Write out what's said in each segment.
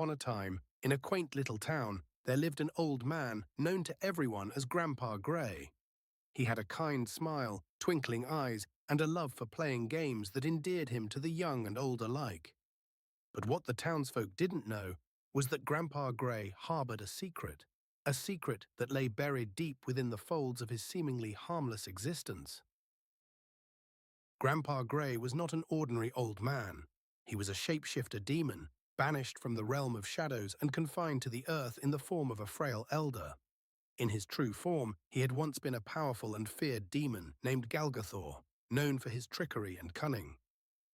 upon a time, in a quaint little town, there lived an old man known to everyone as Grandpa Gray. He had a kind smile, twinkling eyes, and a love for playing games that endeared him to the young and old alike. But what the townsfolk didn't know was that Grandpa Gray harbored a secret that lay buried deep within the folds of his seemingly harmless existence. Grandpa Gray was not an ordinary old man. He was a shapeshifter demon, banished from the realm of shadows and confined to the earth in the form of a frail elder. In his true form, he had once been a powerful and feared demon named Galgathor, known for his trickery and cunning.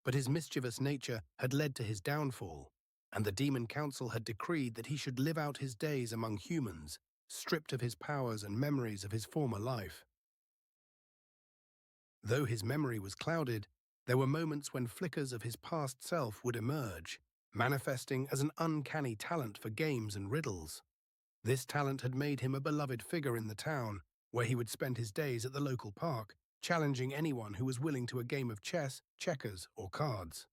But his mischievous nature had led to his downfall, and the Demon Council had decreed that he should live out his days among humans, stripped of his powers and memories of his former life. Though his memory was clouded, there were moments when flickers of his past self would emerge, manifesting as an uncanny talent for games and riddles. This talent had made him a beloved figure in the town, where he would spend his days at the local park, challenging anyone who was willing to a game of chess, checkers, or cards.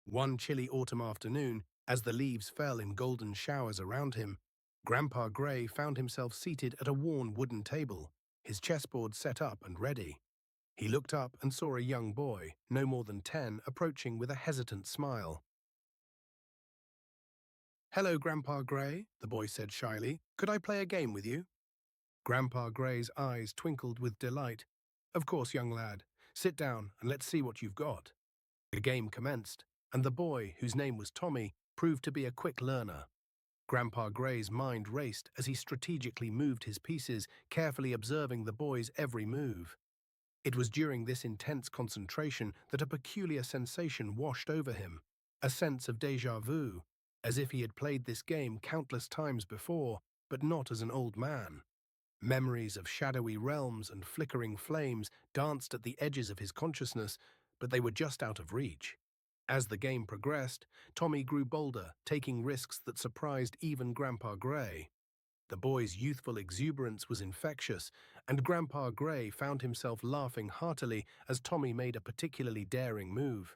One chilly autumn afternoon, as the leaves fell in golden showers around him, Grandpa Gray found himself seated at a worn wooden table, his chessboard set up and ready. He looked up and saw a young boy, no more than 10, approaching with a hesitant smile. "Hello, Grandpa Gray," the boy said shyly. "Could I play a game with you?" Grandpa Gray's eyes twinkled with delight. "Of course, young lad. Sit down and let's see what you've got." The game commenced, and the boy, whose name was Tommy, proved to be a quick learner. Grandpa Gray's mind raced as he strategically moved his pieces, carefully observing the boy's every move. It was during this intense concentration that a peculiar sensation washed over him, a sense of déjà vu, as if he had played this game countless times before, but not as an old man. Memories of shadowy realms and flickering flames danced at the edges of his consciousness, but they were just out of reach. As the game progressed, Tommy grew bolder, taking risks that surprised even Grandpa Gray. The boy's youthful exuberance was infectious, and Grandpa Gray found himself laughing heartily as Tommy made a particularly daring move.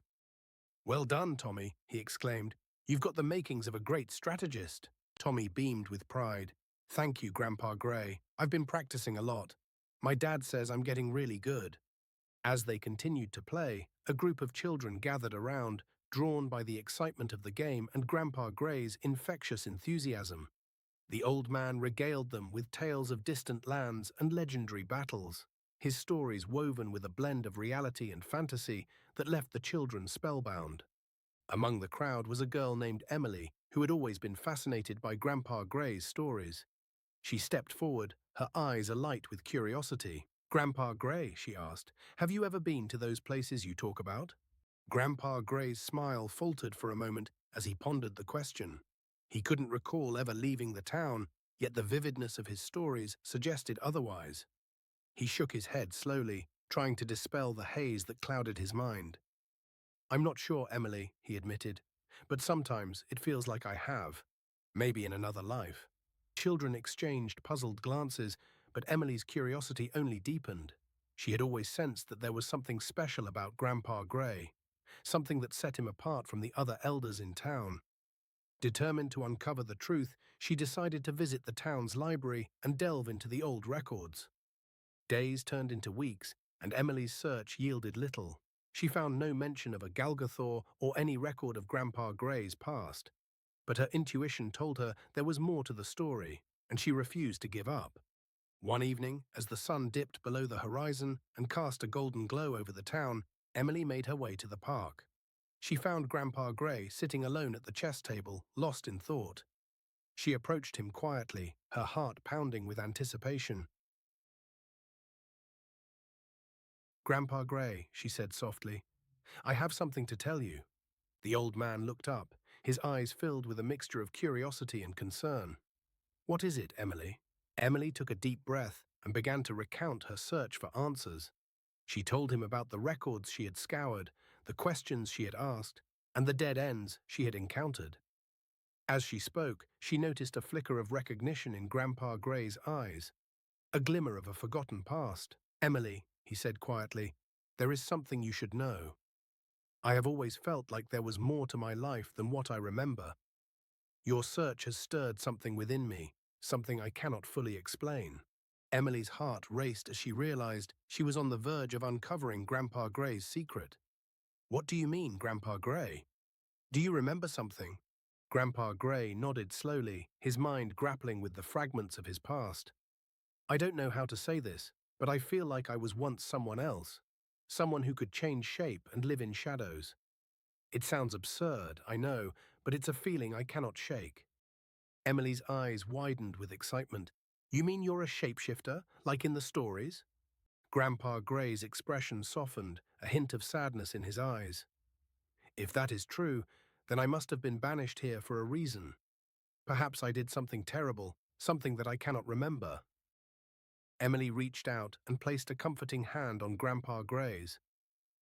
"Well done, Tommy," he exclaimed. "You've got the makings of a great strategist." Tommy beamed with pride. "Thank you, Grandpa Gray. I've been practicing a lot. My dad says I'm getting really good." As they continued to play, a group of children gathered around, drawn by the excitement of the game and Grandpa Gray's infectious enthusiasm. The old man regaled them with tales of distant lands and legendary battles, his stories woven with a blend of reality and fantasy that left the children spellbound. Among the crowd was a girl named Emily, who had always been fascinated by Grandpa Gray's stories. She stepped forward, her eyes alight with curiosity. "Grandpa Gray," she asked, "have you ever been to those places you talk about?" Grandpa Gray's smile faltered for a moment as he pondered the question. He couldn't recall ever leaving the town, yet the vividness of his stories suggested otherwise. He shook his head slowly, trying to dispel the haze that clouded his mind. "I'm not sure, Emily," he admitted, "but sometimes it feels like I have. Maybe in another life." Children exchanged puzzled glances, but Emily's curiosity only deepened. She had always sensed that there was something special about Grandpa Gray, something that set him apart from the other elders in town. Determined to uncover the truth, she decided to visit the town's library and delve into the old records. Days turned into weeks, and Emily's search yielded little. She found no mention of a Galgathor or any record of Grandpa Gray's past. But her intuition told her there was more to the story, and she refused to give up. One evening, as the sun dipped below the horizon and cast a golden glow over the town, Emily made her way to the park. She found Grandpa Gray sitting alone at the chess table, lost in thought. She approached him quietly, her heart pounding with anticipation. "Grandpa Gray," she said softly, "I have something to tell you." The old man looked up, his eyes filled with a mixture of curiosity and concern. "What is it, Emily?" Emily took a deep breath and began to recount her search for answers. She told him about the records she had scoured, the questions she had asked, and the dead ends she had encountered. As she spoke, she noticed a flicker of recognition in Grandpa Gray's eyes, a glimmer of a forgotten past. "Emily," he said quietly, "there is something you should know. I have always felt like there was more to my life than what I remember." Your search has stirred something within me, something I cannot fully explain. Emily's heart raced as she realized she was on the verge of uncovering Grandpa Gray's secret. What do you mean, Grandpa Gray? Do you remember something? Grandpa Gray nodded slowly, his mind grappling with the fragments of his past. I don't know how to say this, but I feel like I was once someone else, someone who could change shape and live in shadows. It sounds absurd, I know, but it's a feeling I cannot shake. Emily's eyes widened with excitement. You mean you're a shapeshifter, like in the stories? Grandpa Gray's expression softened, a hint of sadness in his eyes. If that is true, then I must have been banished here for a reason. Perhaps I did something terrible, something that I cannot remember. Emily reached out and placed a comforting hand on Grandpa Gray's.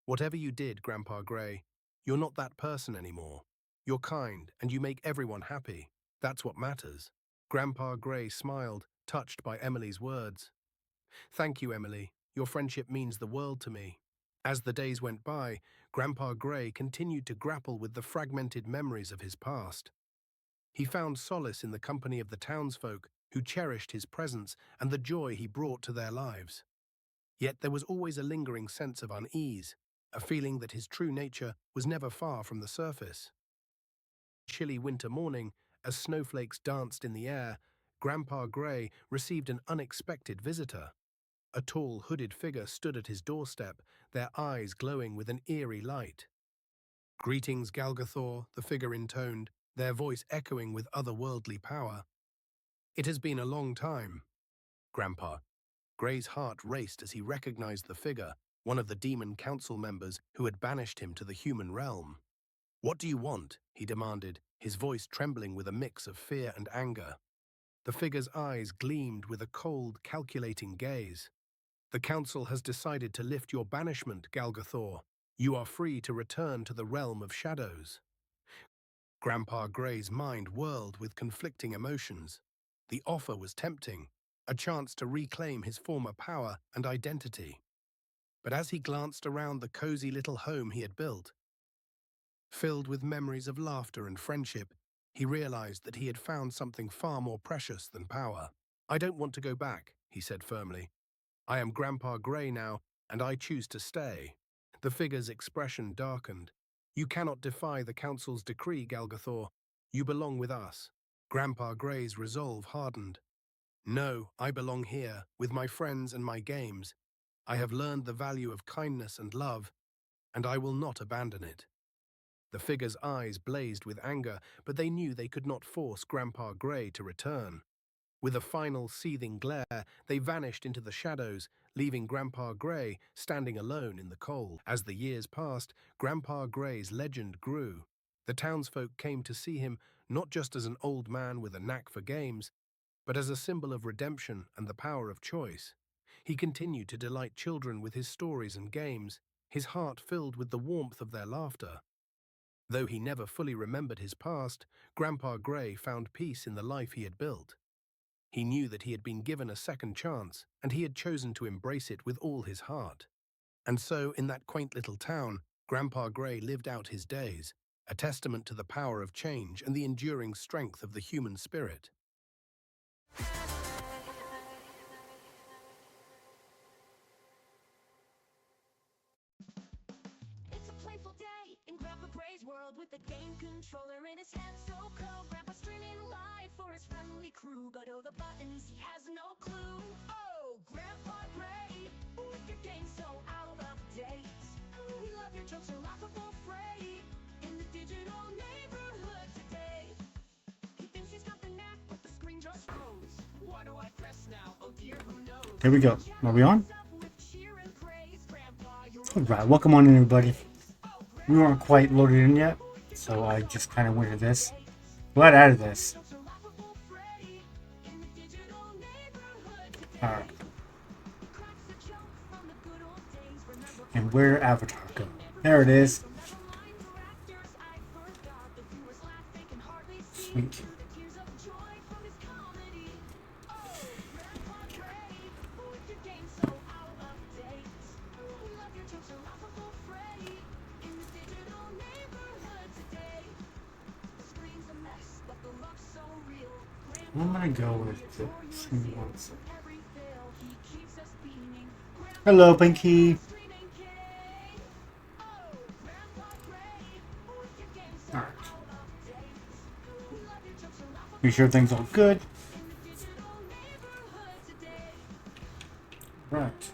Whatever you did, Grandpa Gray, you're not that person anymore. You're kind and you make everyone happy. That's what matters. Grandpa Gray smiled, touched by Emily's words. Thank you, Emily. Your friendship means the world to me. As the days went by, Grandpa Gray continued to grapple with the fragmented memories of his past. He found solace in the company of the townsfolk who cherished his presence and the joy he brought to their lives. Yet there was always a lingering sense of unease, a feeling that his true nature was never far from the surface. Chilly winter morning, as snowflakes danced in the air, Grandpa Gray received an unexpected visitor. A tall, hooded figure stood at his doorstep, their eyes glowing with an eerie light. Greetings, Galgathor, the figure intoned, their voice echoing with otherworldly power. It has been a long time, Grandpa. Gray's heart raced as he recognized the figure, one of the demon council members who had banished him to the human realm. What do you want? He demanded, his voice trembling with a mix of fear and anger. The figure's eyes gleamed with a cold, calculating gaze. The council has decided to lift your banishment, Galgathor. You are free to return to the realm of shadows. Grandpa Gray's mind whirled with conflicting emotions. The offer was tempting, a chance to reclaim his former power and identity. But as he glanced around the cozy little home he had built, filled with memories of laughter and friendship, he realized that he had found something far more precious than power. I don't want to go back, he said firmly. I am Grandpa Gray now, and I choose to stay. The figure's expression darkened. You cannot defy the council's decree, Galgathor. You belong with us. Grandpa Gray's resolve hardened. No, I belong here, with my friends and my games. I have learned the value of kindness and love, and I will not abandon it. The figure's eyes blazed with anger, but they knew they could not force Grandpa Gray to return. With a final seething glare, they vanished into the shadows, leaving Grandpa Gray standing alone in the cold. As the years passed, Grandpa Gray's legend grew. The townsfolk came to see him not just as an old man with a knack for games, but as a symbol of redemption and the power of choice. He continued to delight children with his stories and games, his heart filled with the warmth of their laughter. Though he never fully remembered his past, Grandpa Gray found peace in the life he had built. He knew that he had been given a second chance, and he had chosen to embrace it with all his heart. And so, in that quaint little town, Grandpa Gray lived out his days, a testament to the power of change and the enduring strength of the human spirit. It's a playful day in Grandpa Gray's world with the game controller in his hand so cold. Grandpa streaming live for his friendly crew, but oh, the buttons, he has no clue. Oh, Grandpa Gray, with your game so out of date. We love your jokes are laughable freight in the digital neighborhood today. He thinks he's got the knack, but the screen just froze. What do I press now? Oh dear, who knows? There we go. Are we on? Alright, welcome on everybody. We weren't quite loaded in yet, so I just kind of went to this. Glad out of this. Alright. And where did Avatar go? There it is. Sweet. I'm gonna go with this. Give me one second. Every fail, he keeps us beaming. Hello, Pinky. Streaming king. Oh, Grandpa Gray, with your games so Alright. out of date. We love your jokes and laugh Be sure things are good. in the digital neighborhood today. Right.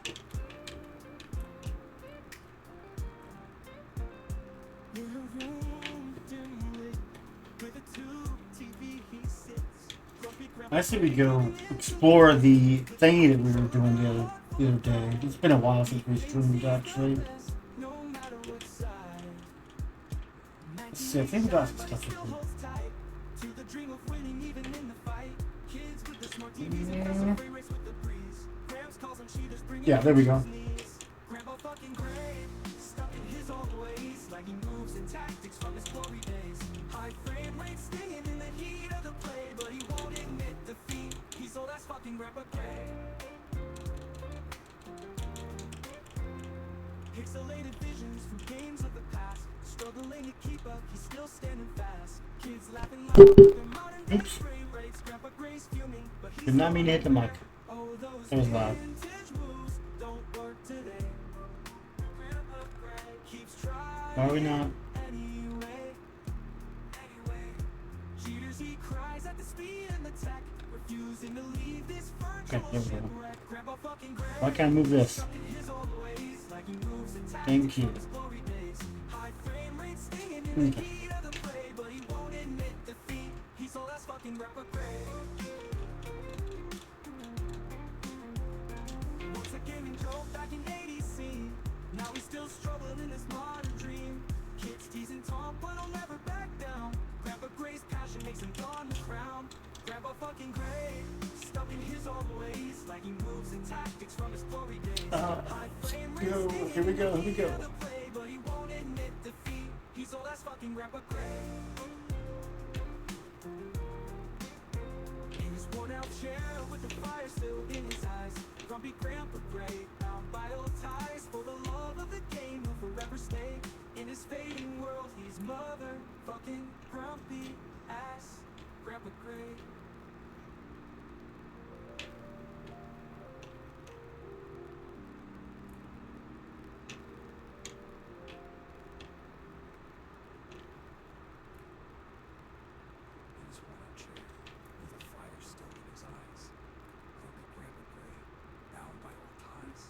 I say we go explore the thingy that we were doing the other day. It's been a while since we streamed, actually. Let's see, I think we got some stuff with me. Yeah, there we go. Pixelated visions from games of the past, struggling to keep up, he's still standing fast. Kids laughing loud at their modern day Oops. frame rates. Grandpa Gray's fuming, but he's Did not mean to hit the mic. oh, those That was loud. vintage moves don't work today. Grandpa Gray keeps trying Are we not? anyway. Cheaters, he cries at the speed and the tech, refusing to leave this Okay, virtual there we go. shipwreck. Grandpa fucking Gray Why can't I move this? in his old ways, like he moves in Thank you. his glory days. High frame rate stinging in the Okay. heat of the play, but he won't admit defeat. He's all that's fucking Grandpa Gray. Once a gaming joke back in 80s scene, now he's still struggling in his modern dream. Kids teasing Tom, but he'll never back down. Grandpa Gray's passion makes him don the crown. Grandpa fucking Gray, stuck in his old ways, like he moves in tactics from his glory days. High frame rate Yo, stinging here we go, here we in the go. heat of the play, but he won't admit defeat. He's all that's fucking Grandpa Gray. In his worn-out chair with the fire still in his eyes, grumpy Grandpa Gray, bound by old ties. For the love of the game, he'll forever stay in his fading world. He's mother fucking grumpy ass Grandpa Gray. In his worn-out chair, with a fire still in his eyes, grumpy Grandpa Gray, bound by old ties.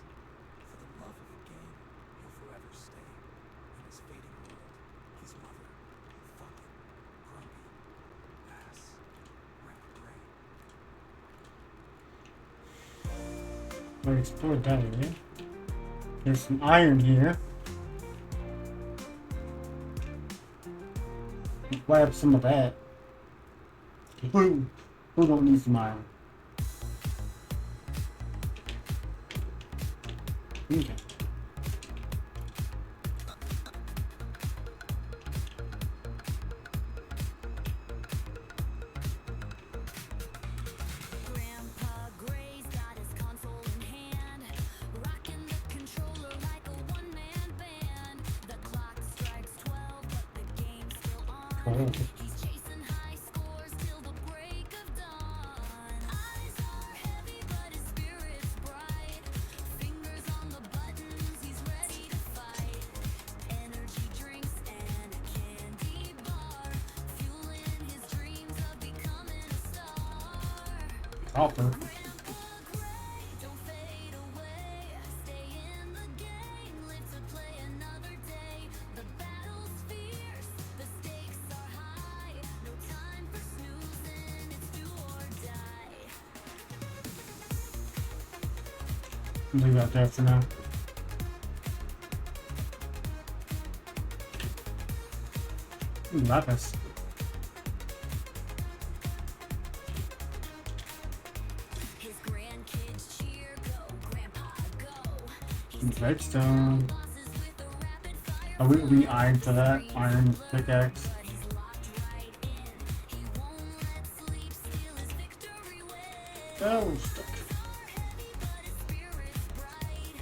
For the love of the game, he'll forever stay in his fading world. His mother, fucking grumpy ass Grandpa Gray. We explored that area. There's some iron here. Grab some of that. Who don't need some iron? Okay. Grandpa Gray's got his console in hand, rocking the controller like a one-man band. The clock strikes 12, but the game's still on. Oh. He's chasing high scores till the break of dawn. Eyes are heavy, but his spirit's bright. Fingers on the buttons, he's ready to fight. Energy drinks and a candy bar, fueling his dreams of becoming a star. Copper. Grandpa Gray, don't fade away. Stay in the game, live to play another day. The battle's fierce, the stakes are high. No time for snoozing, it's do or die. Leave that there for now. Ooh, lapis. His grandkids cheer, go, Grandpa, go. Some redstone. Bosses with a rapid fire. Oh, we iron for that. Iron pickaxe. But he's locked right in. He won't let sleep steal his victory win. Oh, stuck. Heavy, but his spirit's bright.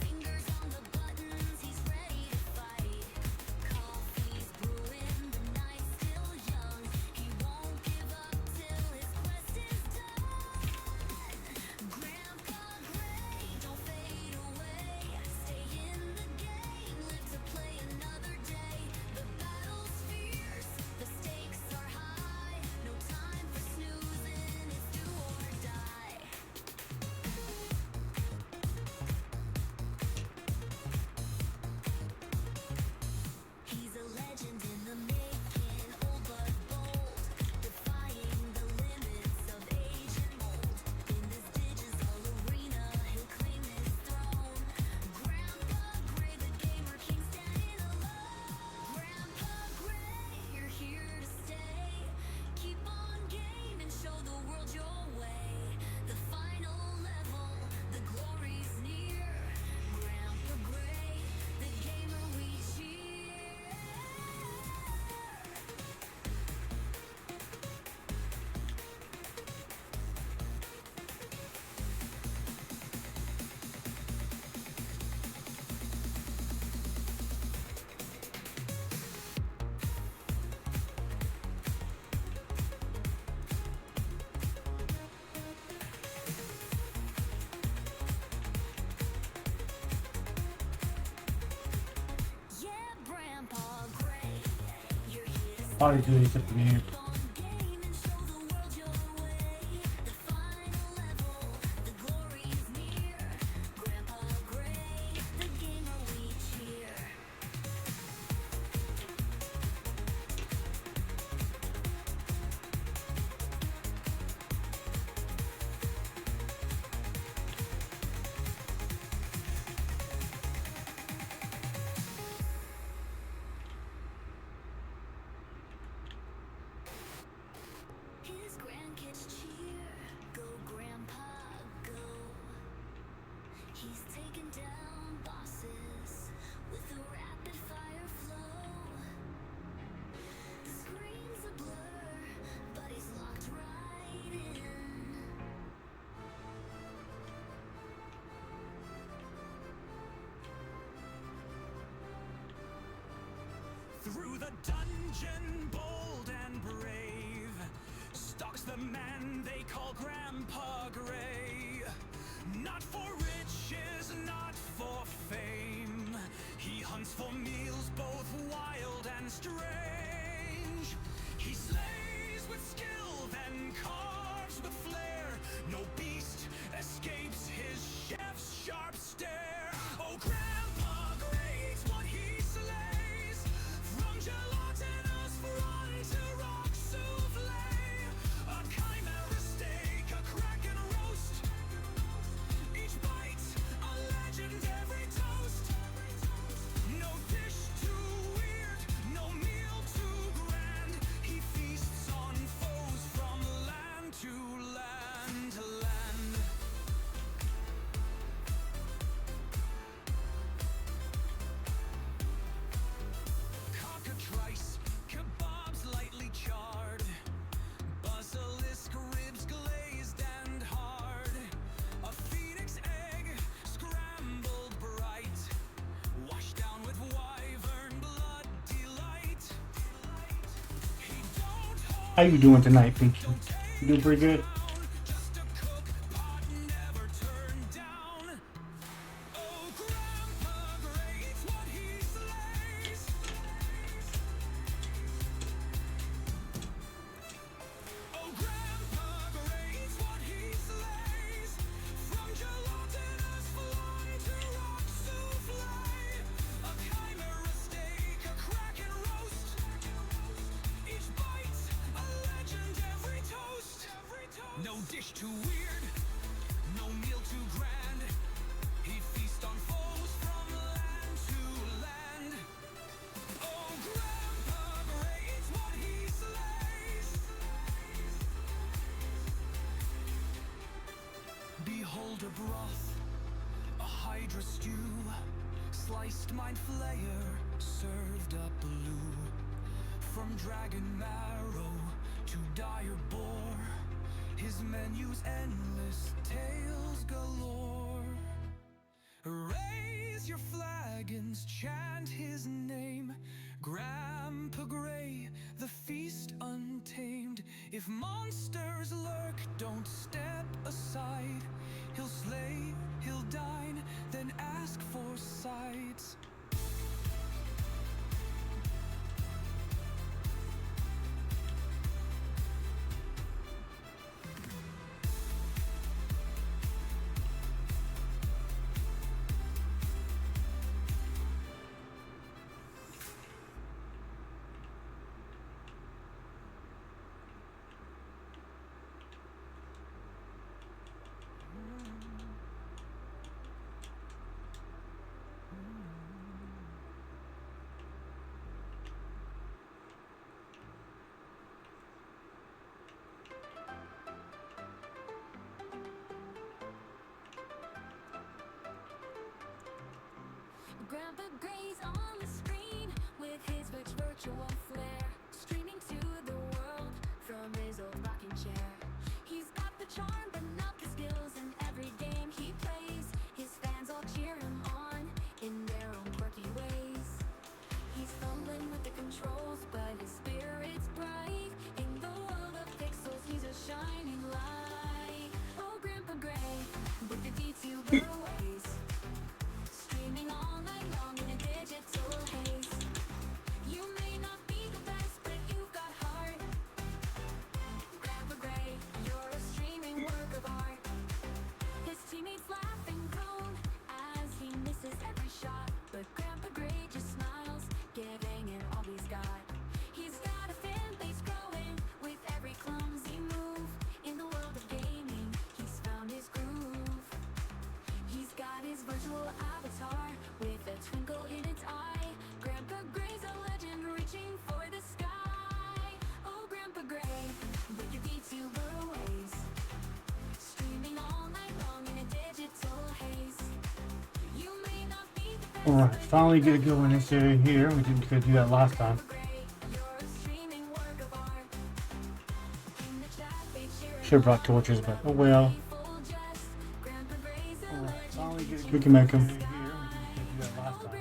Fingers on the buttons, he's ready to fight. Coffee's brewing, the night's still young. He won't give up till his quest is Probably do it at the game. His grandkids cheer, go grandpa, go. He's taken down bosses with a rapid fire flow. The screen's a blur, but he's locked right in. Through the dungeon, bold and brave, stalks the man they call Grandpa Gray. Not for riches, not for fame, he hunts for meals both wild and strange. He slays with skill, then carves with flair. No beast escapes his chef's sharp stare. Oh, Grandpa Gray eats what he slays, from gelatinos front to rock souffle. A chimera steak, a kraken roast, each bite a legend, every toast. No dish too weird, no meal too grand. He feasts on foes from land to land to land. Cockatrice, kebabs lightly charred, basilisk ribs glazed and hard, a phoenix egg scrambled bright, washed down with wyvern blood delight. He don't hold How you doing tonight, Pinky? You doing pretty good? just a cook pot never turned down. Oh, Grandpa Gray eats what he slays. Oh, Grandpa Gray eats what he slays, from gelatinos flan to rock souffle. A chimera steak, a kraken roast, each bite a legend, every toast. No dish too weird, no meal too grand. He feasts on foes from land to land. Oh, Grandpa Gray eats what he slays. Behold a broth, a hydra stew, sliced mind flayer, served up blue. From dragon marrow to dire boar, his menu's endless, tales galore. Raise your flagons, chant his name, Grandpa Gray, the feast untamed. If monsters lurk, don't step aside. He'll slay, he'll dine, then ask for sides. Grandpa Gray's on the screen with his virtual flair, streaming to the world from his old rocking chair. He's got the charm but not the skills, in every game he plays, his fans all cheer him on in their own quirky ways. He's fumbling with the controls, but his spirit's bright. In the world of pixels, he's a shining light. Oh, Grandpa Gray, with the VTuber ways, streaming all night long in a digital haze. You may not be the best, but you've got Alright, finally get a good one in this area here. We didn't get to do that last time. Should have brought torches, but oh well. Alright, finally get a good. We can make them. Here, we didn't get to do that last time.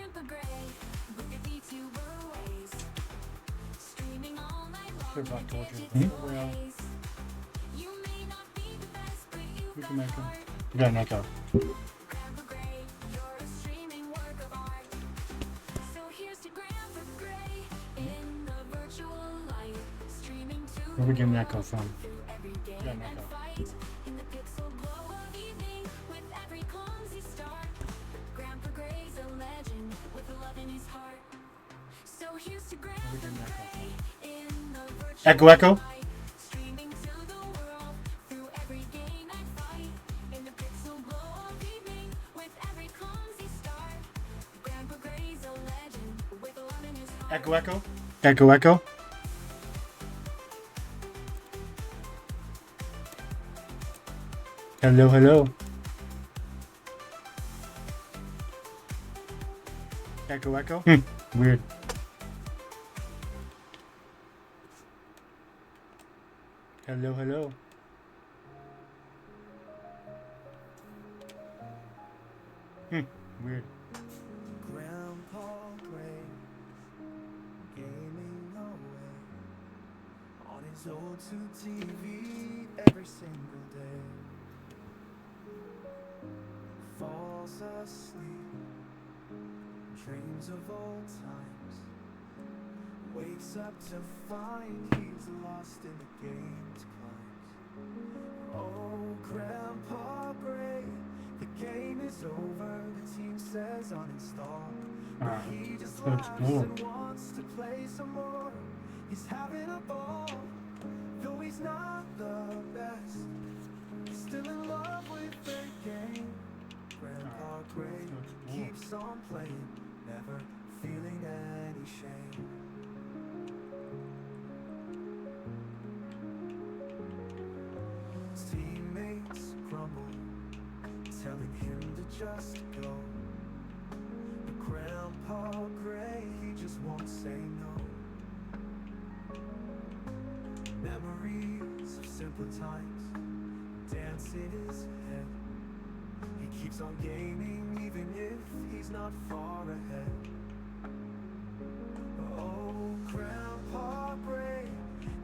Should have brought torches, but oh well. We can make them. We got an echo. Where we getting an echo from? We got an echo. Where we getting an echo from? Echo, echo? Echo, echo? Echo, echo? Hello, hello. Echo, echo? Weird. Hello, hello. Weird. Grandpa Gray, gaming away on his old tube TV every single day. Falls asleep, dreams of old times. Wakes up to find he's lost in the game's climbs. Oh, Grandpa Gray, the game is over. The team says uninstall, but he just laughs and wants to play some more. He's having a ball, though he's not the best. He's still in love with the game. Grandpa Gray keeps on playing, never feeling any shame. His teammates grumble, telling him to just go. But Grandpa Gray, he just won't say no. Memories of simpler times dance in his head. He keeps on gaming even if he's not far ahead. Oh, Grandpa Gray,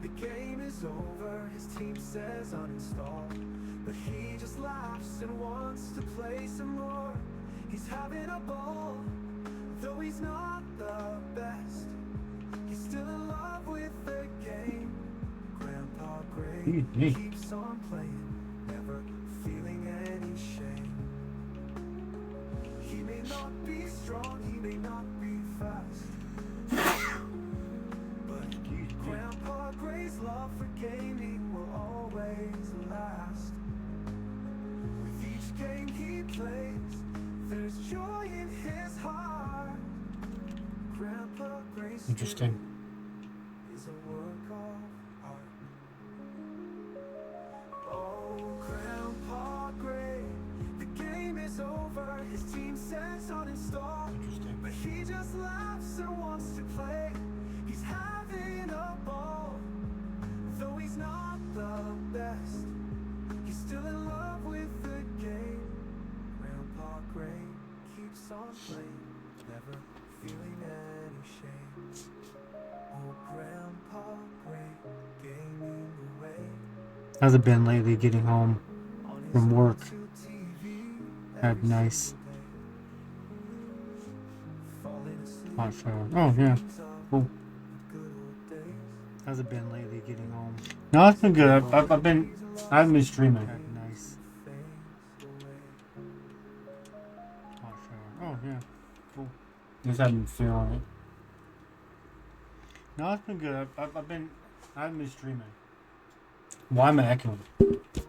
the game is over. His team says uninstall, but he just laughs and wants to play some more. He's having a ball, though he's not the best. He's still in love with the game. Grandpa Gray keeps on playing, never feeling any shame. He may not be strong, he may not be fast, but Grandpa Gray's love for gaming will always last. With each game he plays, there's joy in his heart. Grandpa Gray's Interesting. is a work of art. Oh, Grandpa Gray, the game is over. His team says uninstall, Interesting. but he just laughs and wants to play. He's having a ball, though he's not the best. He's still in love with the game. Grandpa Gray keeps on playing, never feeling any shame. Oh, Grandpa Gray, gaming away How's it been lately getting home on his from work? old TV Had every nice single day. Falling asleep hot shower. Oh yeah, dreams of cool. the good old days. How's it been lately getting home? No, it's been good. I've been streaming. Had nice Fades away. hot shower. Oh yeah, cool. Just haven't been feeling it. No, it's been good. I've been streaming. Why am I echoing? Just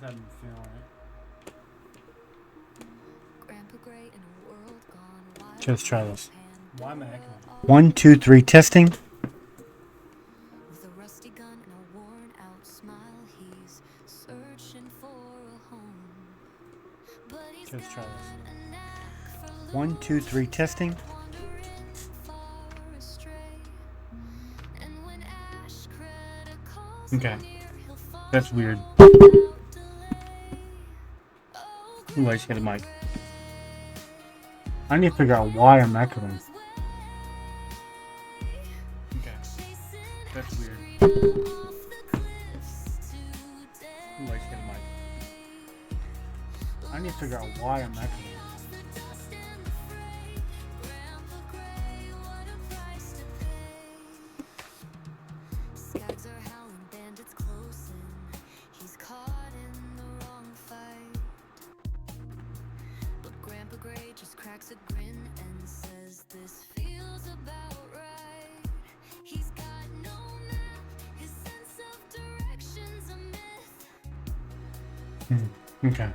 haven't been feeling it. Grandpa Gray in a world gone wild. Okay, let's try this. Why am I echoing? 1, 2, 3, testing. With a rusty gun and a worn out smile, he's searching for a home. Let's try this. 1, 2, 3, testing. Okay. That's weird. Ooh, I just hit a mic. I need to figure out why I'm echoing. Okay. That's weird. Ooh, I just hit a mic. I need to figure out why I'm echoing. Okay.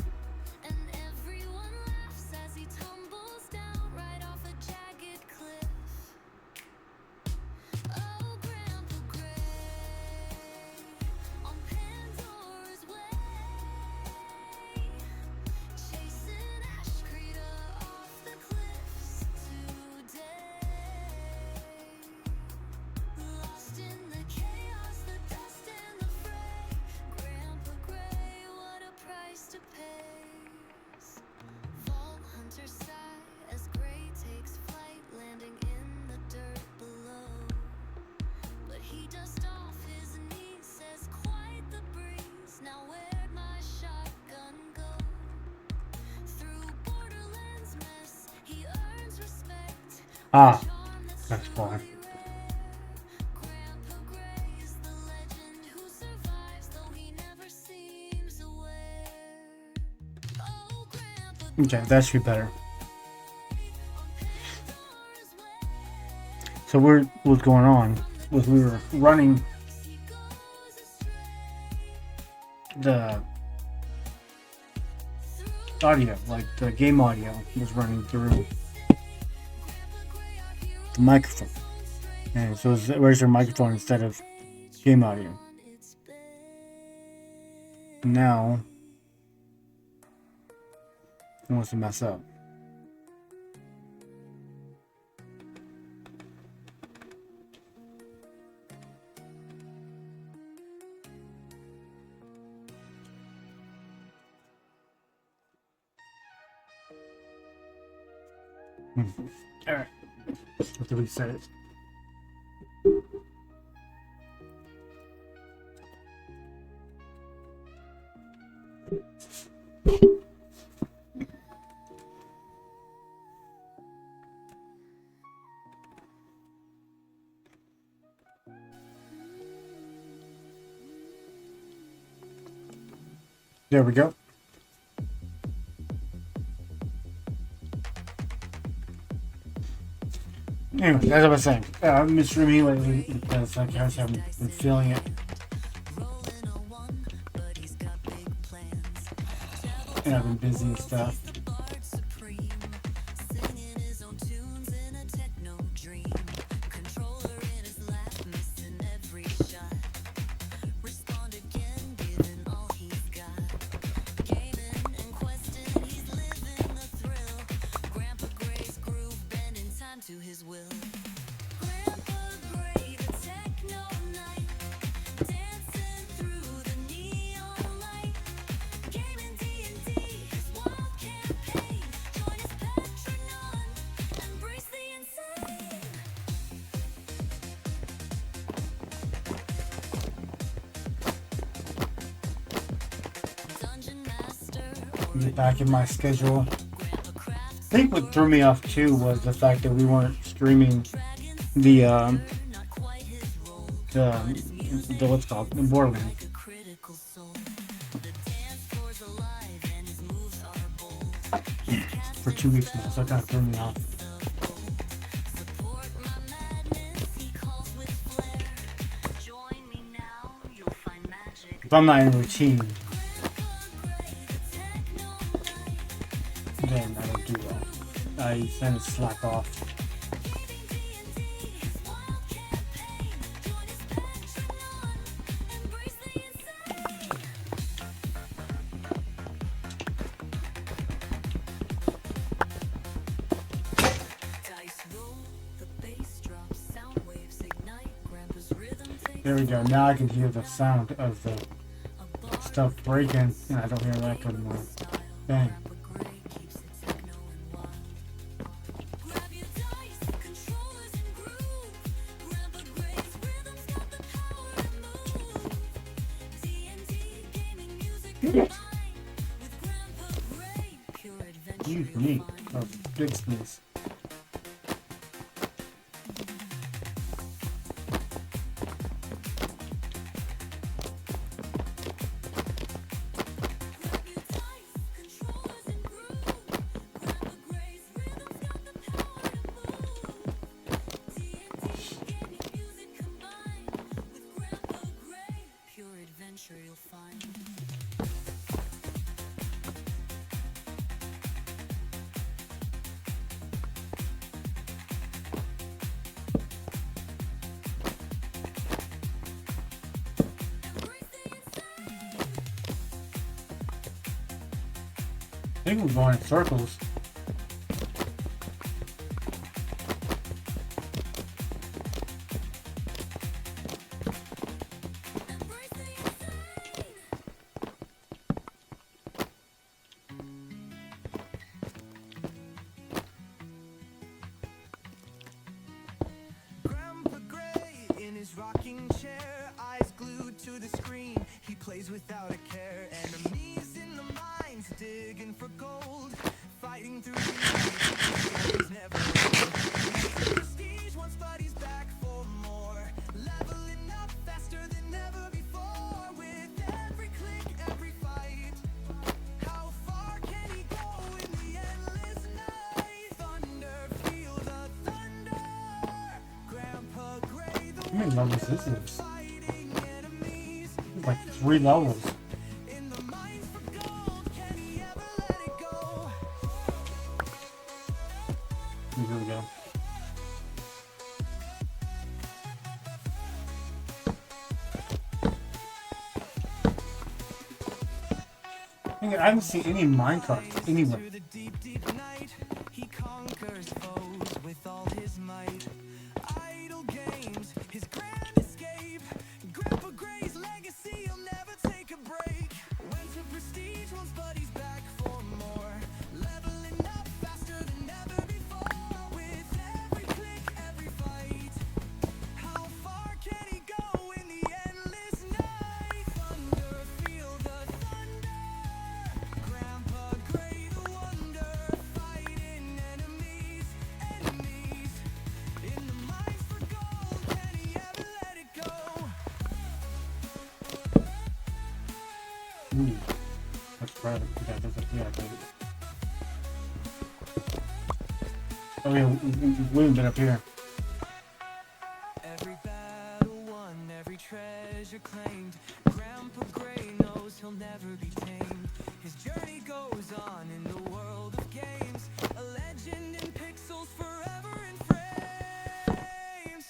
Ah, that's fine. Okay, that should be better. So what's going on was we were running the audio, like the game audio was running through the microphone. And so it's registered microphone instead of game audio. Now it wants to mess up. Alright. Have to reset it. There we go. Anyway, as I was saying, I've been streaming lately because I guess I haven't been feeling it. And I've been busy and stuff. Get back in my schedule. I think what threw me off too was the fact that we weren't streaming the what's called the Borderlands. For 2 weeks now, so it kind of threw me off. If I'm not in a routine, then I don't do that. I tend to slack off. There we go. Now I can hear the sound of the stuff breaking, and I don't hear that anymore. Bang. Excuse me. Oh, big sneeze. You'll find. I think we're going in circles. Grandpa Gray in his rocking chair, eyes glued to the screen. He plays without a care. Enemies in the mines, digging for gold, fighting through the night. He's never alone. Prestige wants buddies back for more, leveling up faster than ever before. With every click, every fight, how far can he go in the endless night? Thunder, feel the thunder. Grandpa Gray, the How many levels is this? fighting enemies. It's like 3 levels. In the mines for gold, can he ever let it go? Here we go. I haven't seen any minecarts anywhere. Through the deep, deep night, he conquers foes with all his might. Idle games, his grand escape. Grandpa Gray's legacy, he'll never take a break. Went to prestige, wants buddies back for more. Leveling up faster than ever before. With every click, every fight, how far can he go in the endless night? Thunder, feel the thunder. Grandpa Gray, the wonder, fighting enemies, enemies. In the mines for gold, can he ever let it go? Ooh. That's right. Yeah, that's a, yeah, okay. Oh yeah, we've been up here. Every battle won, every treasure claimed. Grandpa Gray knows he'll never be tamed. His journey goes on in the world of games. A legend in pixels, forever in frames.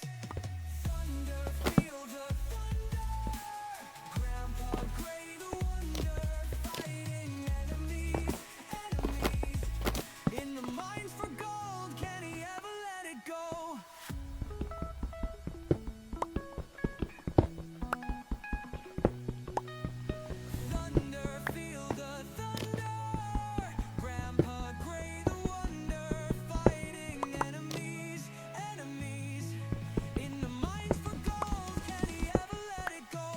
Thunder, feel the thunder. Grandpa Gray, the wonder, fighting enemies, enemies. In the mines for gold, can he ever let it go? Thunder, feel the thunder. Grandpa Gray, the wonder, fighting enemies, enemies. In the mines for gold, can he ever let it go?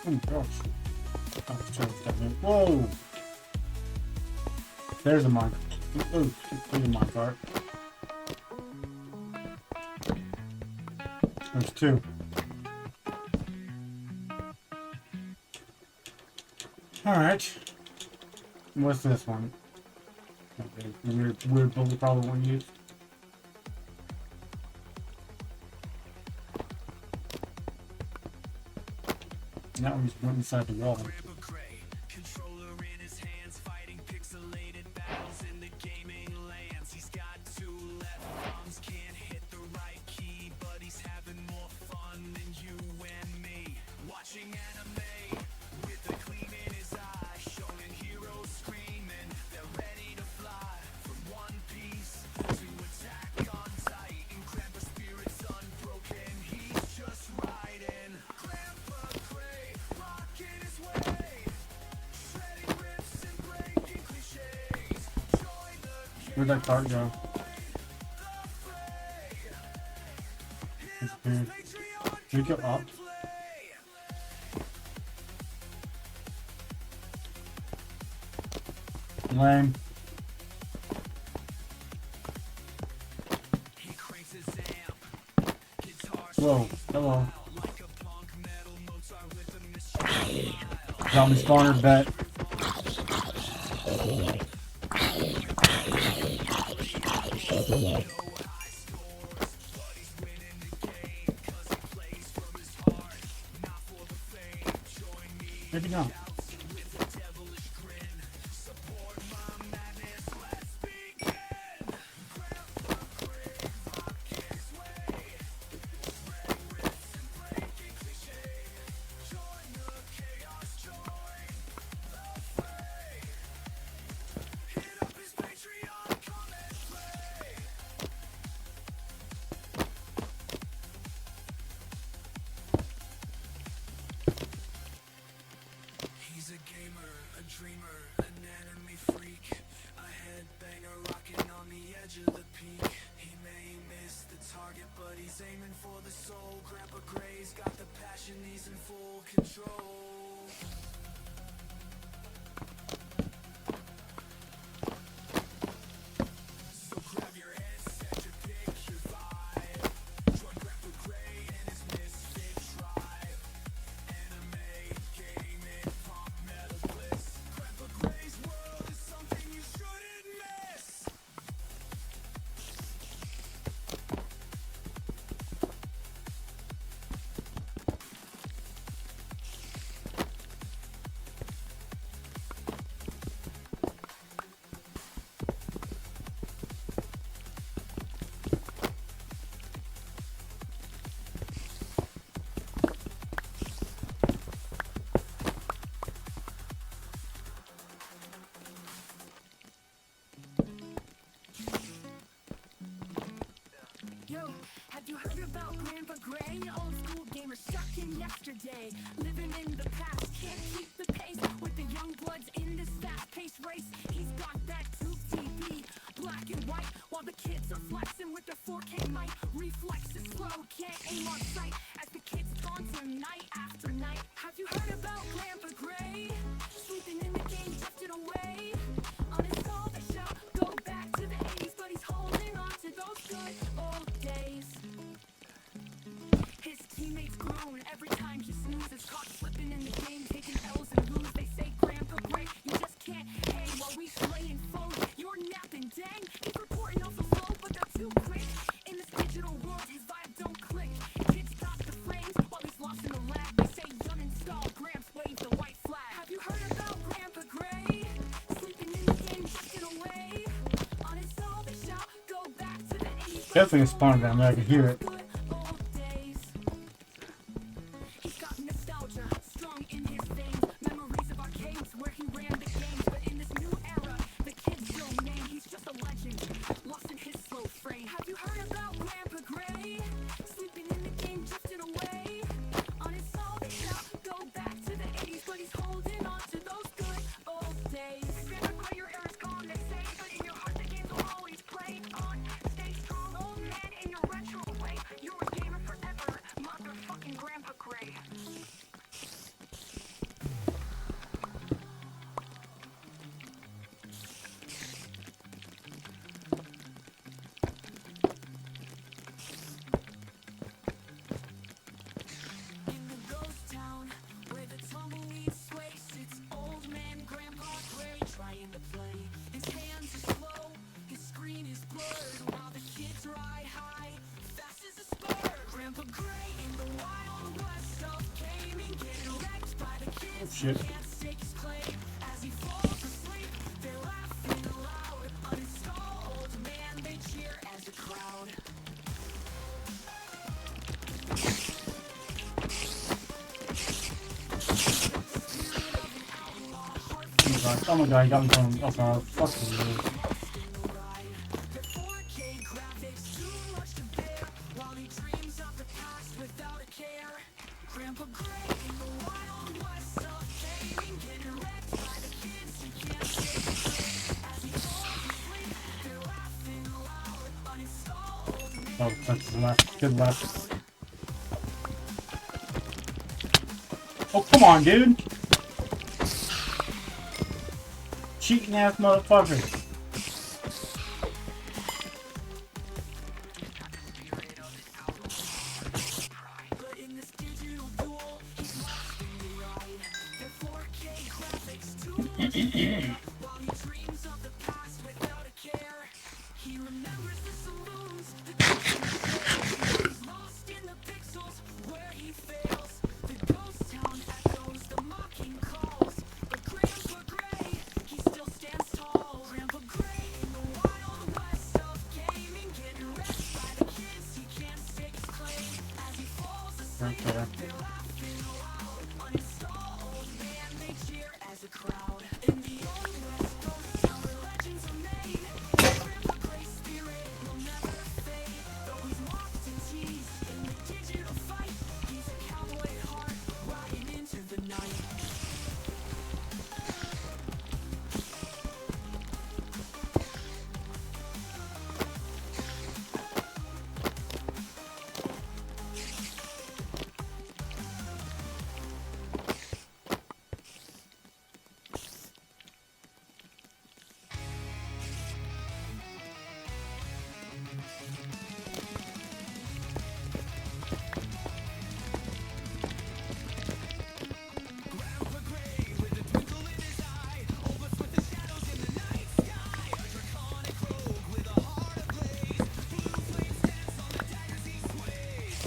Oh gosh. Oh, let's try this down here. Whoa! There's a mine. Oh, there's a minecart. There's 2. Alright. What's this one? Okay, weird build we probably won't use. And that one just went inside the wall. Grandpa Gray, controller in his hands, fighting pixelated battles in the gaming lands. He's got 2 left thumbs, can't hit the right key, but he's having more fun than you and me. Watching anime with a gleam in his eye, showing heroes screaming, they're ready to fly from One Piece to Attack on Titan. Where'd that cart go? Disappeared. Did it go up? Lame. Whoa, hello. Zombie spawner bet. Where'd he go? He's a gamer, a dreamer, an enemy freak, a headbanger rocking on the edge of the peak. He may miss the target, but he's aiming for the soul. Grandpa Gray's got the passion, he's in full control. So grab your headset to pick your vibe. Join Grandpa Gray and his misfit tribe. Anime, gaming, punk, metal bliss. Grandpa Gray's world is something you shouldn't miss. Yo, have you heard about Grandpa Gray? Old school gamer stuck in yesterday. Living in the past, can't keep the pace with the young bloods in this fast-paced race. He's got that tube TV, black and white, while the kids are flexing with their 4K mic. Reflexes slow, can't aim on sight as the kids gone to night after night. Have you heard about Grandpa Gray? Sleeping in the game, drifted away. On his soul, they shout, go back to the 80s, but he's holding on to those good old days. His teammates groan every time he snoozes, caught slipping in the game, taking L's and lose. They say, Grandpa Gray, you just can't hang while we slaying foes. You're napping, dang. He's reporting off the flow, but they're too quick. In this digital world, his vibe don't click. Kids got the flames while he's lost in the lab. They say, uninstall, Gramps wave the white flag. Have you heard about Grandpa Gray? Sleeping in the game, drifting away. On his soul, they shout, go back to the 80s. Definitely a spawner down there, I can hear it. Good old days. He's got nostalgia strong in his veins. Memories of arcades where he ran the games. But in this new era, the kids don't name. He's just a legend, lost in his slow frame. Have you heard about Grandpa Gray? Sleeping in the game, drifting away. On his soul, they shout, go back to the 80s. But he's holding on to those good old days. Grandpa Gray, your era's gone, they say. But in your heart, the games will always play on. Stay strong, old man, in your retro way. You're a gamer forever, motherfucking Grandpa Gray. In the ghost town where the tumbleweed sway sits old man Grandpa Gray trying to play. His hands are slow, his screen is blurred while the kids ride high, fast as a spur. Grandpa Gray in the wild west of gaming, getting wrecked by the kids. Shit. Can't stake his claim as he falls asleep. They're laughing aloud. Uninstall, old man, they cheer as a crowd. Oh my god, he got me from off a fucking road. The 4K graphics, too much to bear, while he dreams of the past without a care. Grandpa Gray in the wild west of gaming, getting wrecked by the kids who can't stay straight. As he falls asleep, they're Oh, that's the left. Good left. Oh, come on, dude! Cheating ass motherfucker. But in this digital duel, he's lost in the ride. Their 4K graphics too much to bear. While he dreams of the past without a care, he remembers the saloons, the drinks and share. He's lost in the pixels where he fails. The ghost town echoes the mocking calls. But Grandpa Gray, he still stands tall. Grandpa Gray in the wild west of gaming, getting wrecked by the kids. He can't stake his claim as he falls asleep. Okay. They're laughing aloud. Uninstall old man, they cheer as a crowd. In the old west ghost town where legends are made, Grandpa Gray's spirit will never fade. Though he's mocked and teased in the digital fight, he's a cowboy at heart, riding into the night. Grandpa Gray with a twinkle in his eye, opens with the shadows in the night sky. A draconic rogue with a heart ablaze, blue flames dance on the daggers he sways.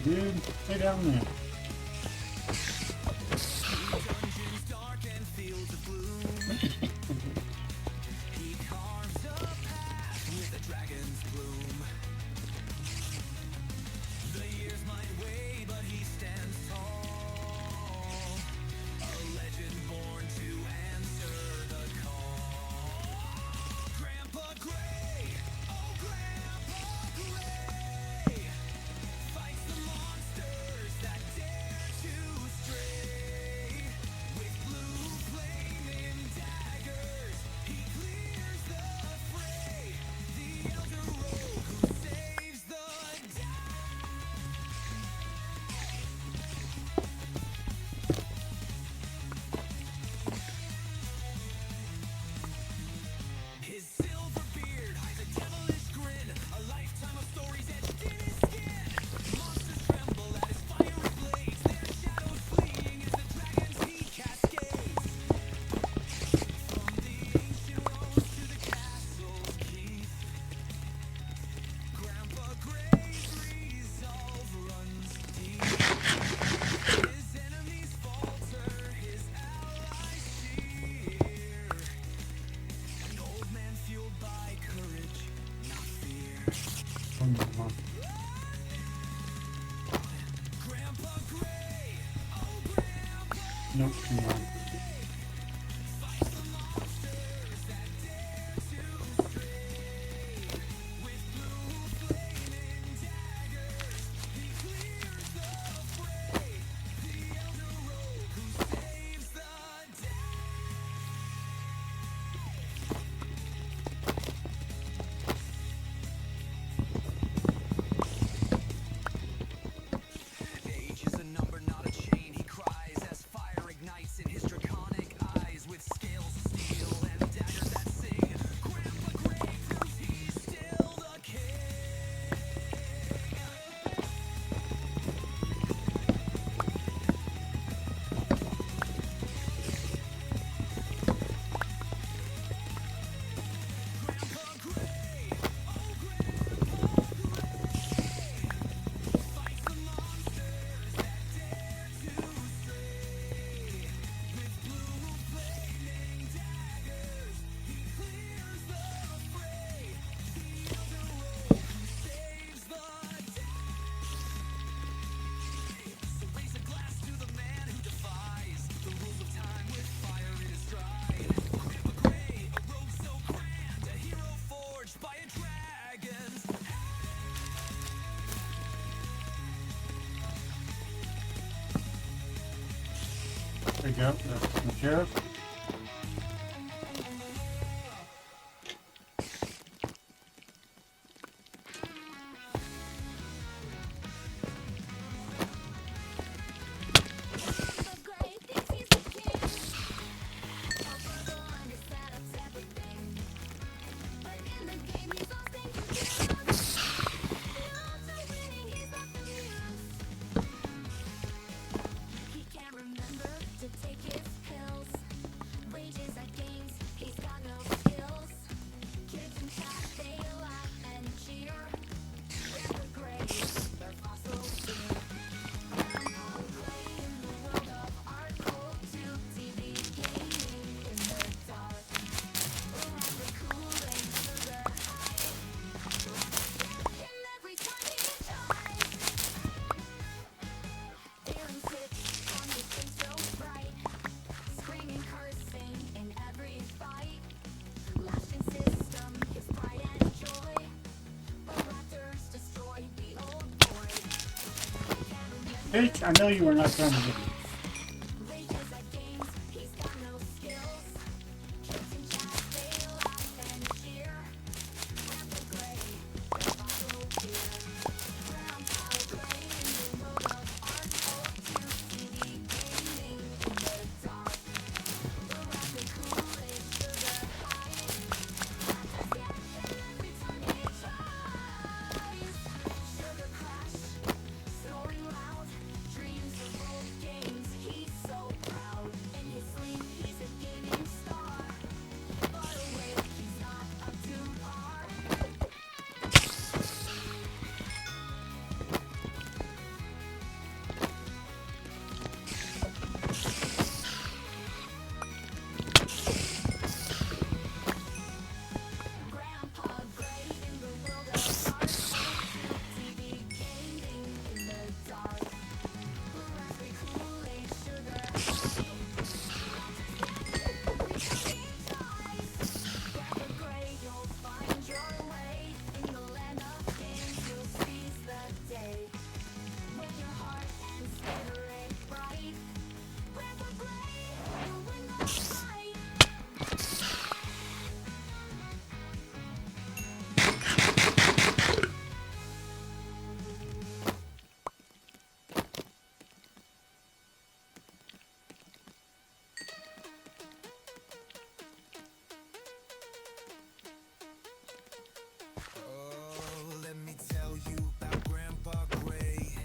Dude, stay down there. Dungeons dark and fields of gloom. He carves a path with a dragon's bloom. The years might weigh, but he stands tall. A legend born to answer the call. Grandpa Gray, oh Grandpa Gray, fights the monsters that dare to stray. With blue flaming daggers, he clears the fray. The elder rogue who saves the day. His silver beard hides a devilish grin, a lifetime of stories etched in his skin. Monsters tremble at his fiery blades, their shadows fleeing as the dragon's heat cascades. From the ancient roads to the castle's keep, Grandpa Gray's resolve runs deep. His enemies falter, his allies cheer. An old man fueled by courage, not fear. Come on. Grandpa Gray, oh Grandpa, Nope, come on. fights the monsters that dare to stray. With blue flaming daggers, he clears the fray. The elder rogue who saves the day. Age is a number, not a chain, he cries as fire ignites in his draconic eyes. With scales of steel and daggers that sing, Grandpa Gray proves he's still the king. Grandpa Gray, oh Grandpa Gray, fights the monsters that dare to stray. With blue flaming daggers, he clears the fray. The elder rogue who saves the day. So raise a glass to the man who defies the rules of time with fire in his stride. Grandpa Gray, a rogue so grand, a hero forged by a dragon's There you go. That's the sheriff. Bitch, I know you are not trying to get me. Rages at games, he's got no skills. Kids in chat, they laugh and cheer. Grandpa Gray, Grandpa Go Gear. Grandpa Gray in the world of art. Old TV gaming in the dark. The rapid Kool-Aid sugar high. Yeah, every time he tries. Sugar crash, snoring loud. Dreams of old games, he's so proud. In his sleep, he's a gaming star. But awake, he's not up to par. Grandpa Gray in the world of art. TV gaming in the dark. Raspberry Kool-Aid sugar high. Grandpa Gray, you'll find your way. In the land of games, you'll seize the day. When your heart and spirit bright, Grandpa Gray, you'll win the fight. Oh, let me tell you about Grandpa Gray.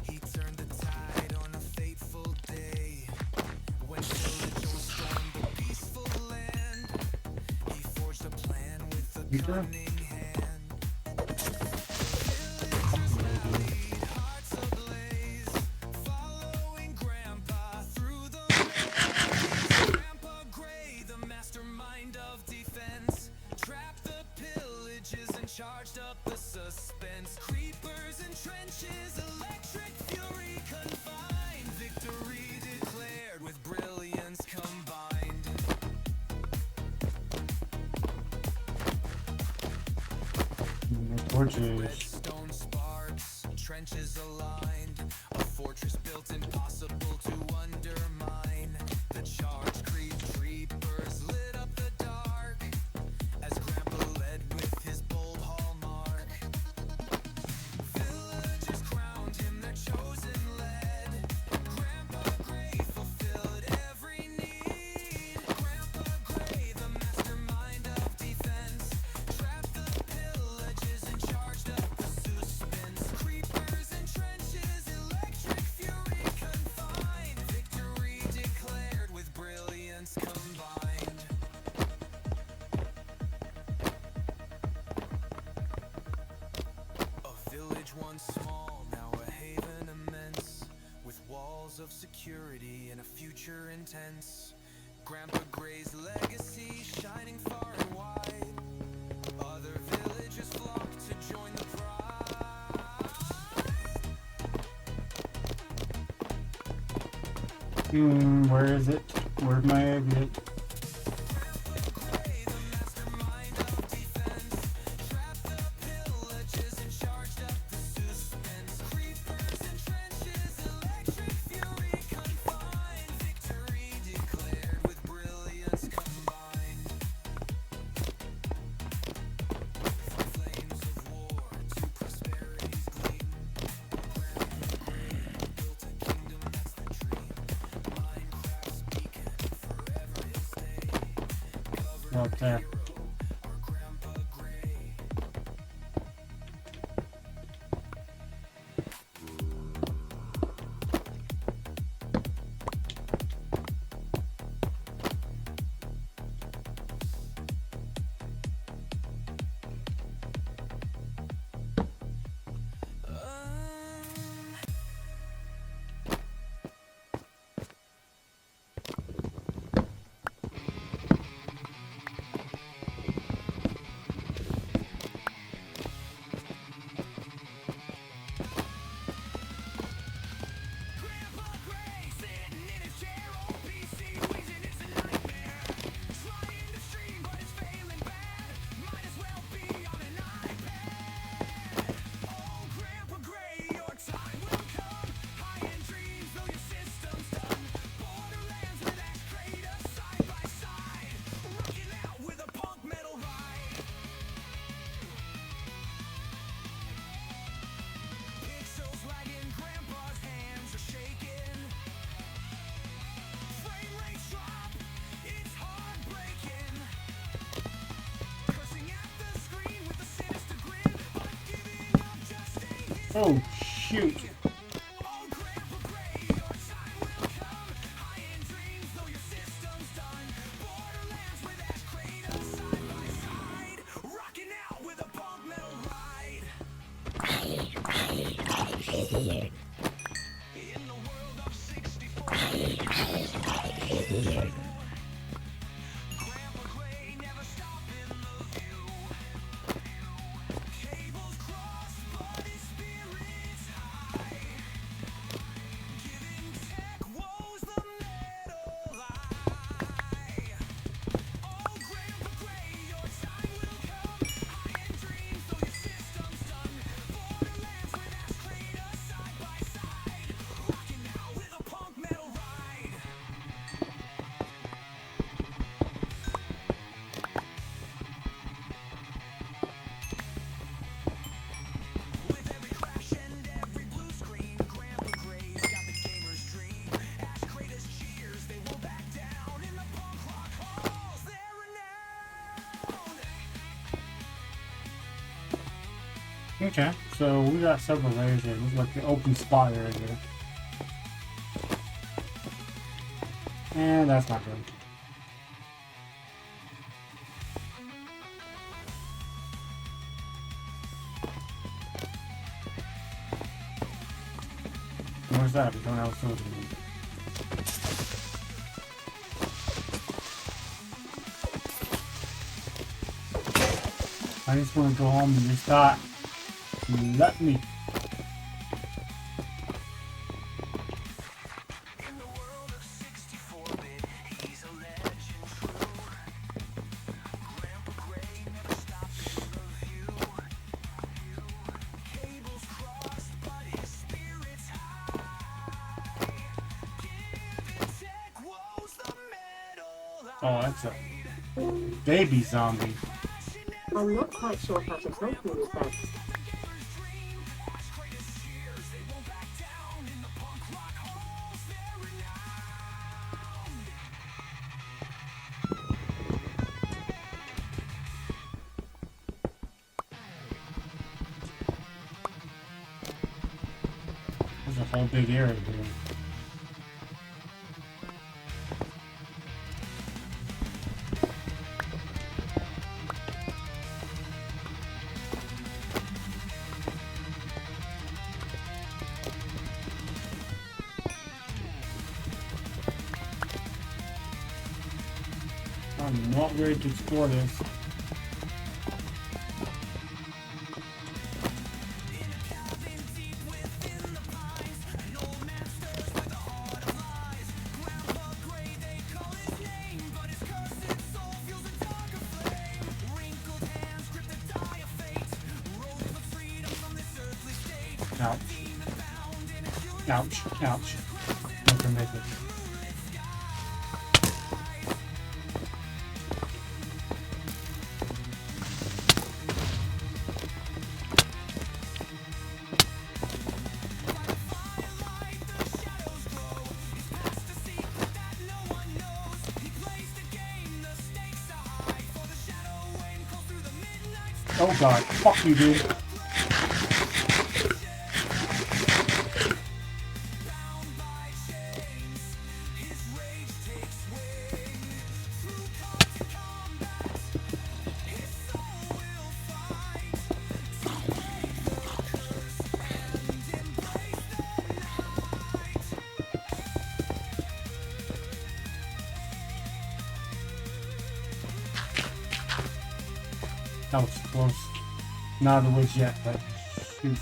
He turned the tide on a fateful day. When villagers stormed the peaceful land, he forged a plan with a You sure? cunning hand. Villagers rallied, hearts ablaze, following Grandpa through the maze. Grandpa Gray, the mastermind of defense, trapped the pillages and charged up the suspense. Creepers and trenches, electric fury confined. Victory declared with brilliance combined. Torches. Redstone sparks, trenches aligned, a fortress built impossible to undermine. The charge creepers lit up the dark as Grandpa led with his bold hallmark. Villagers crowned him their chosen lead. Grandpa Gray fulfilled every need. Grandpa Gray, the mastermind of defense, trapped the pillages and charged up the suspense. Creepers and trenches, electric fury confined. Victory declared with brilliance combined. A village once small, now a haven immense, with walls of security and a future intense. Grandpa Gray's legacy shining far and wide. Other villagers flock to join the pride. Where is it? Where's my exit? Gray, the mastermind of defense, trapped the pillages and charged up the suspense. Creepers and trenches, electric fury confined. Victory declared with brilliance combined. From flames of war to prosperity's gleam, Grandpa Gray built a kingdom, that's the dream. Minecraft's beacon, forever he'll stay. Covered Up there. our Grandpa Gray. Oh, shoot. Rocking out with a punk metal ride. In the world of 64, Grandpa Gray never stopping the view. Cables crossed, but his spirit's high. Giving tech woes the metal eye. Oh, Grandpa Gray, your time will come. High-end dreams, though your system's done. Borderlands with Ash Kratos side by side. Rocking out with a punk metal ride. With every crash and every blue screen, Grandpa Gray's got the gamer's dream. Ash Kratos cheers, they won't back down. In the punk rock halls, they're renowned. Okay, so we got several layers here. Looks like the open spot area here. And that's not good. Where's that? We don't have a filter. I just want to go home and just thought, let me. In the world of 64-bit, he's a legend true. Grandpa Gray never stopped in the view. Cables crossed, but his spirit's high. Giving tech woes the metal eye. Oh, that's a baby zombie. I'm not quite sure how to help you with that. Ash Kratos cheers, they won't back down. In the punk rock halls, they're renowned. There's a whole big area here. I'm not ready to explore this. Ouch. Ouch. Ouch. Not gonna make it. Oh god, fuck you, dude. That was close. Not out of the woods yet, but shoot.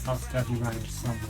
I'll stab you running somewhere.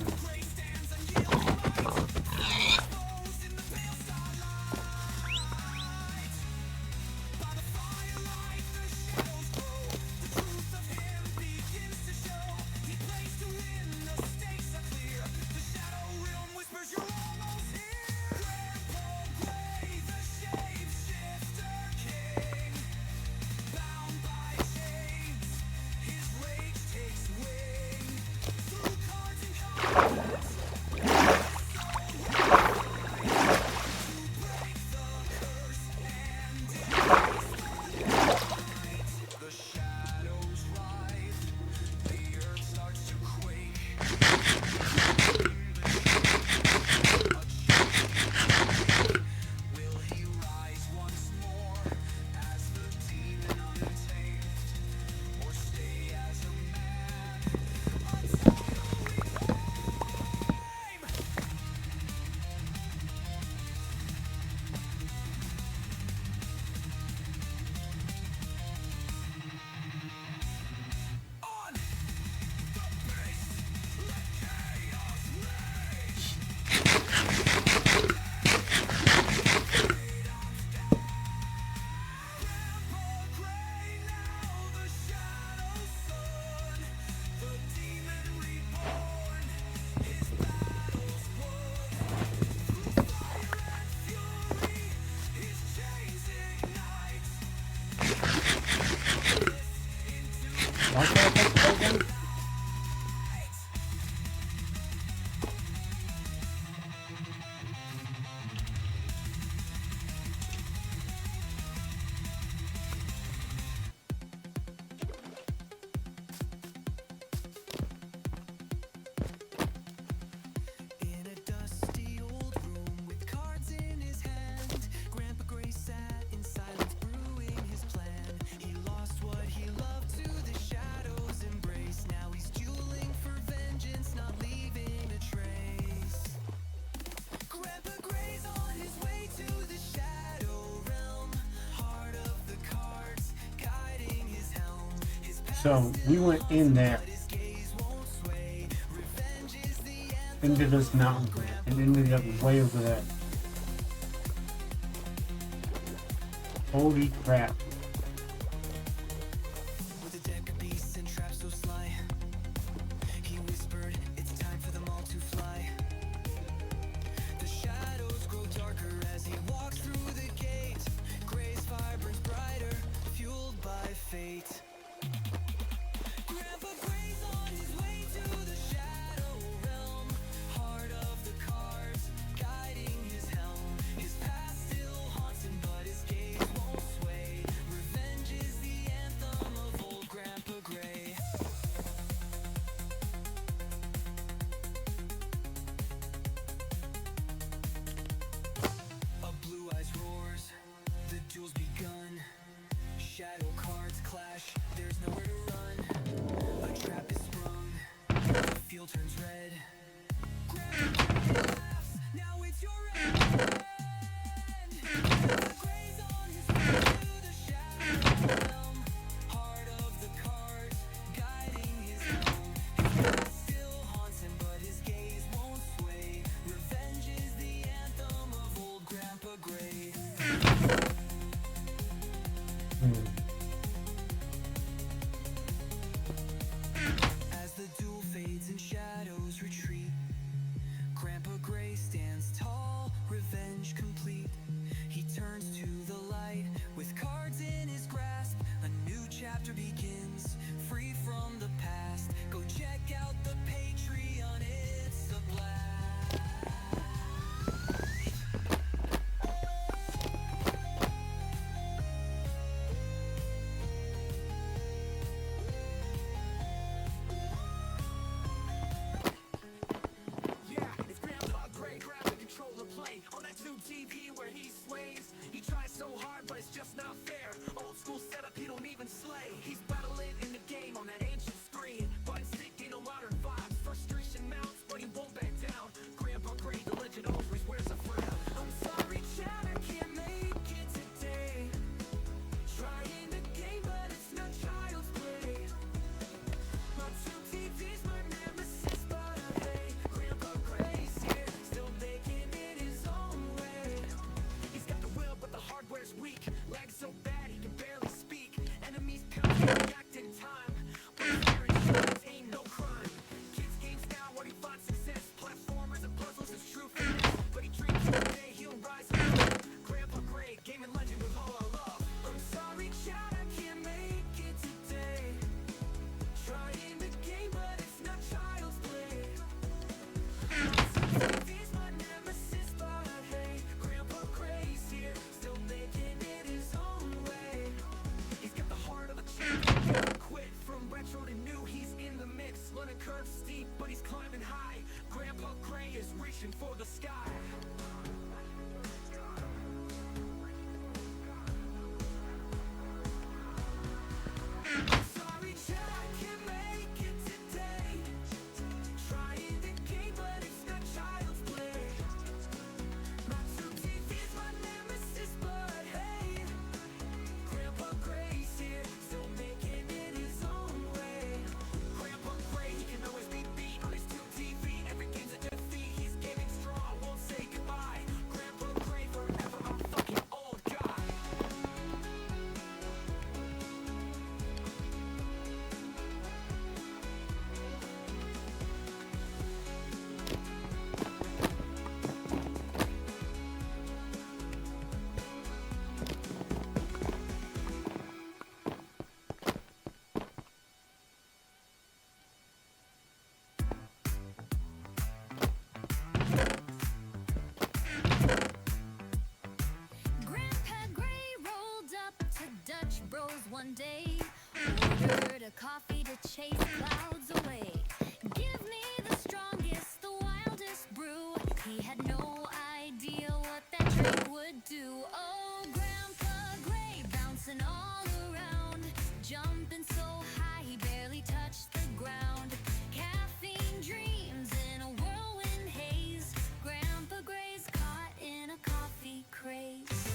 Why can't I take the whole game? In a dusty old room with cards in his hand, Grandpa Gray sat in silence, brewing his plan. He lost what he loved to the shadows' embrace. Now he's dueling for vengeance, not leaving a trace. Grandpa Gray's on his way to the shadow realm, heart of the cards, guiding his helm. His So we went in there, gaze won't sway. Revenge is the end. into this mountain, and ended up way over there. Holy crap. With a deck of beasts and traps so sly, he whispered, "It's time for them all to fly." The shadows grow darker as he walks through the gate. Gray's fire burns brighter, fueled by fate. Grandpa Gray's on his way to the shadow realm, heart of the cards, guiding his helm. His past still haunts him, but his gaze won't sway. Revenge is the anthem of old Grandpa Gray. A blue eyes roars, the duel's begun. Shadow cards clash, there's nowhere to run. A trap is sprung, the field turns red. Grandpa laughs, now it's your end. Gray's on his way to the shadow realm, heart of the cards, guiding his helm. His past still haunts him, but his gaze won't sway. Revenge is the anthem of old Grandpa Gray. As the duel fades and shadows retreat, Grandpa Gray stands tall, revenge complete. He turns to the light with cards in his grasp. A new chapter begins, free from the past. Go check out the Patreon, it's a blast. Yeah, it's Grandpa Gray, grab the controller, play on that tube TV where he sways. He tries so hard, but it's just not fair. Old school setup, he don't even slay. He's battling in the game on that ancient screen. Button stick, no modern vibes. Frustration mounts, but he won't back down. Grandpa Gray, the legend always wears a frown. I'm sorry, Chad, I can't make it today. Trying the game, but it's not child's play. My two TV's my nemesis, but I hate Grandpa Gray's here, still making it his own way. He's got the will, but the hardware's weak. Lag so bad he can barely speak. Enemies come and react in time. But staring shots ain't no crime. Kids games now where he finds success. Platformers and puzzles is true finesse. But he dreams of the day he'll rise above. Grandpa Gray, gaming legend with all our love. I'm sorry, Chad, I can't make it today. Trying the game, but it's not child's play. TV's my nemesis, but hey, Grandpa Gray's here, still making it his own way. He's got the heart of a champion, never quit. From retro to new, he's in the mix. Learning curve steep, but he's climbing high. Grandpa Gray is reaching for the sky. Sorry, Chad, I can't make it today. Trying the game, but it's not child's play. My two TV's my nemesis, but hey, Grandpa Gray's here, still making it his own way. Grandpa Gray, he can always be beat on his two TV. Every game's a defeat, he's gaming strong, won't say goodbye. one day. Ordered a coffee to chase clouds away. Give me the strongest, the wildest brew. He had no idea what that drink would do. Oh, Grandpa Gray bouncing all around, jumping so high he barely touched the ground. Caffeine dreams in a whirlwind haze. Grandpa Gray's caught in a coffee craze.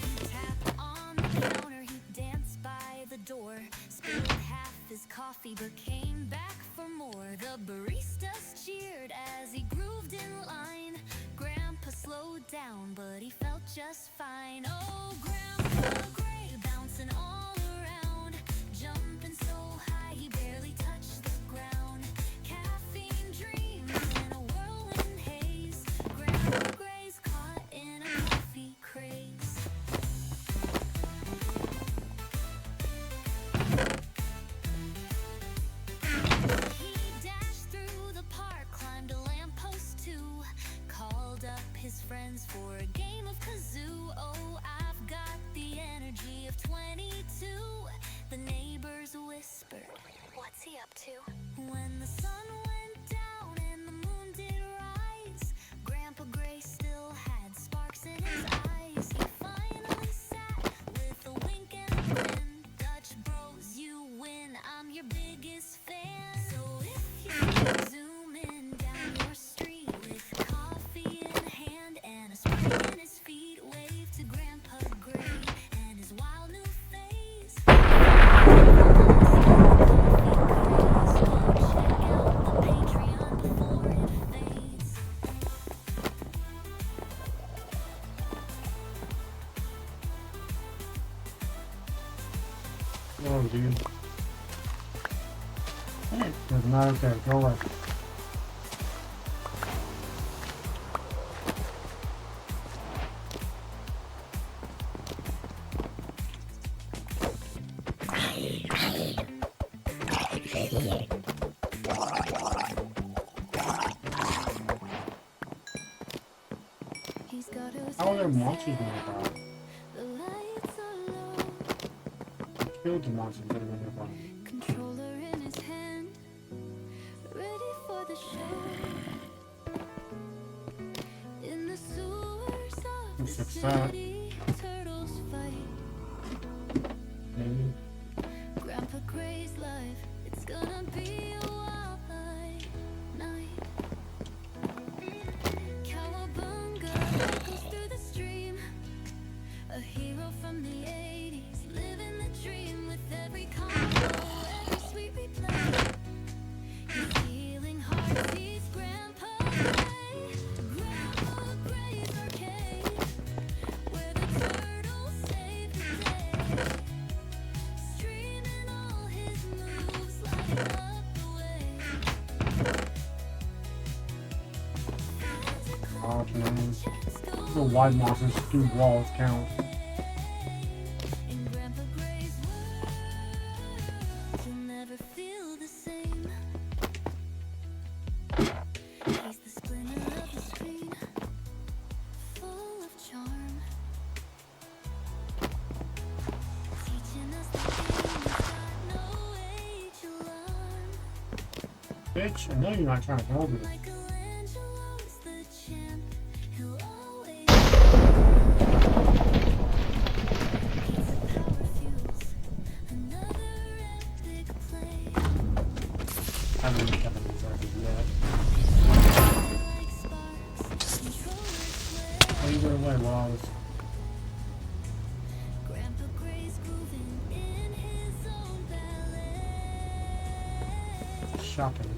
He tapped on the counter, he danced by the door, spilled half his coffee but came back for more. The baristas cheered as he grooved in line. Grandpa slowed down, but he felt just fine. Oh, Grandpa Gray bouncing all around, jumping so high he barely touched the ground. Caffeine dreams in a whirlwind haze. Grandpa Gray's caught in a coffee craze. He dashed through the park, climbed a lamppost too, called up his friends for a game of kazoo. Oh, I've got the energy of 22. The neighbors whispered, what's he up to? When the sun went down and the moon did rise, Grandpa Gray still had sparks in his eyes. He finally sat with a wink and a grin. Dutch bros, you win, I'm your biggest fan. So if you zoom in down your street with coffee in hand and a spring in his feet, wave to Grandpa Gray and his wild new face. Check out the Patreon before it fades. Oh, dude. There's not up there. Go away. He's got his How are there head monsters set, nearby? the lights are low, Killed the monsters that are nearby. controller in his hand, ready for the show. In the sewers of Let's the fix that. city, turtles fight. Maybe. Grandpa Gray's life, it's gonna be a wild night. Cowabunga echoes through the stream. A hero from the 80s, living the dream with every combo, every sweet replay. He's healing hearts, he's Grandpa Gray. Grandpa Gray's arcade, where the turtles save the day. Streaming all his moves, lighting up the way. Oh, man. The wide monsters through walls count. In Grandpa Gray's world, you'll never feel the same. He's the splinter of the screen, full of charm, teaching us the game has got no age alarm. Bitch, I know you're not trying to come over this. Michelangelo's the champ, he'll always pizza power fuels another epic play. I haven't even done these as of yet. Like sparks, controllers flare. Oh, you went away while I was Grandpa Gray's grooving in his own ballet, shopping.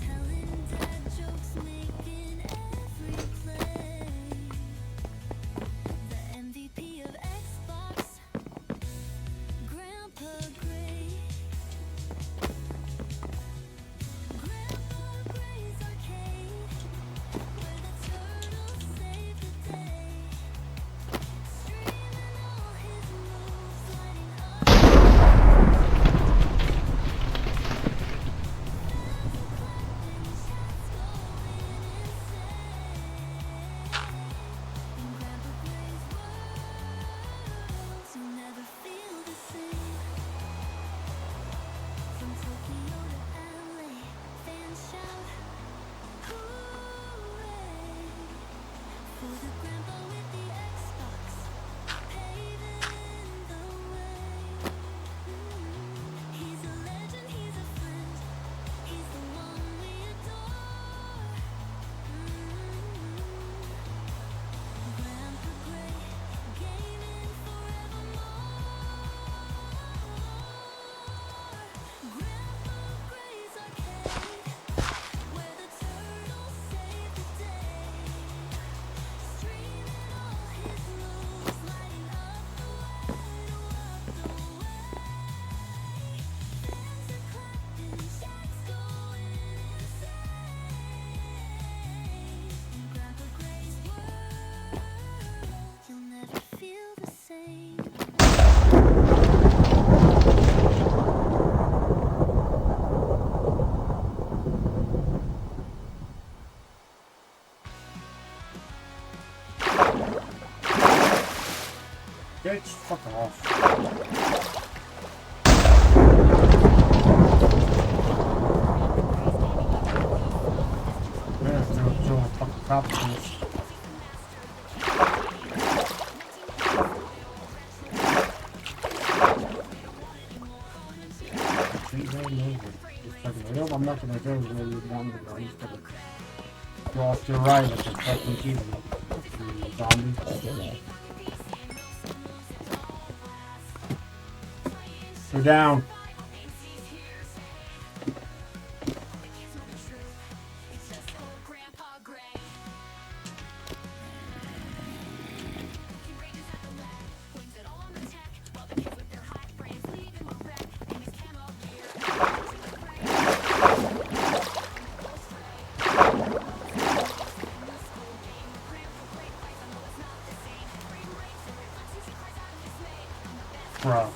telling dad jokes, making every play. The MVP of Xbox, Grandpa Gray. Grandpa Gray's arcade, where the turtles save the day. Streaming all his moves, lighting up. Bitch, fuck off. Yeah, throw a fucking cop piece. I'm not gonna go where you want me to go. I'm just gonna go off to the right like a fucking keyboard. You zombie. Go down. Bro.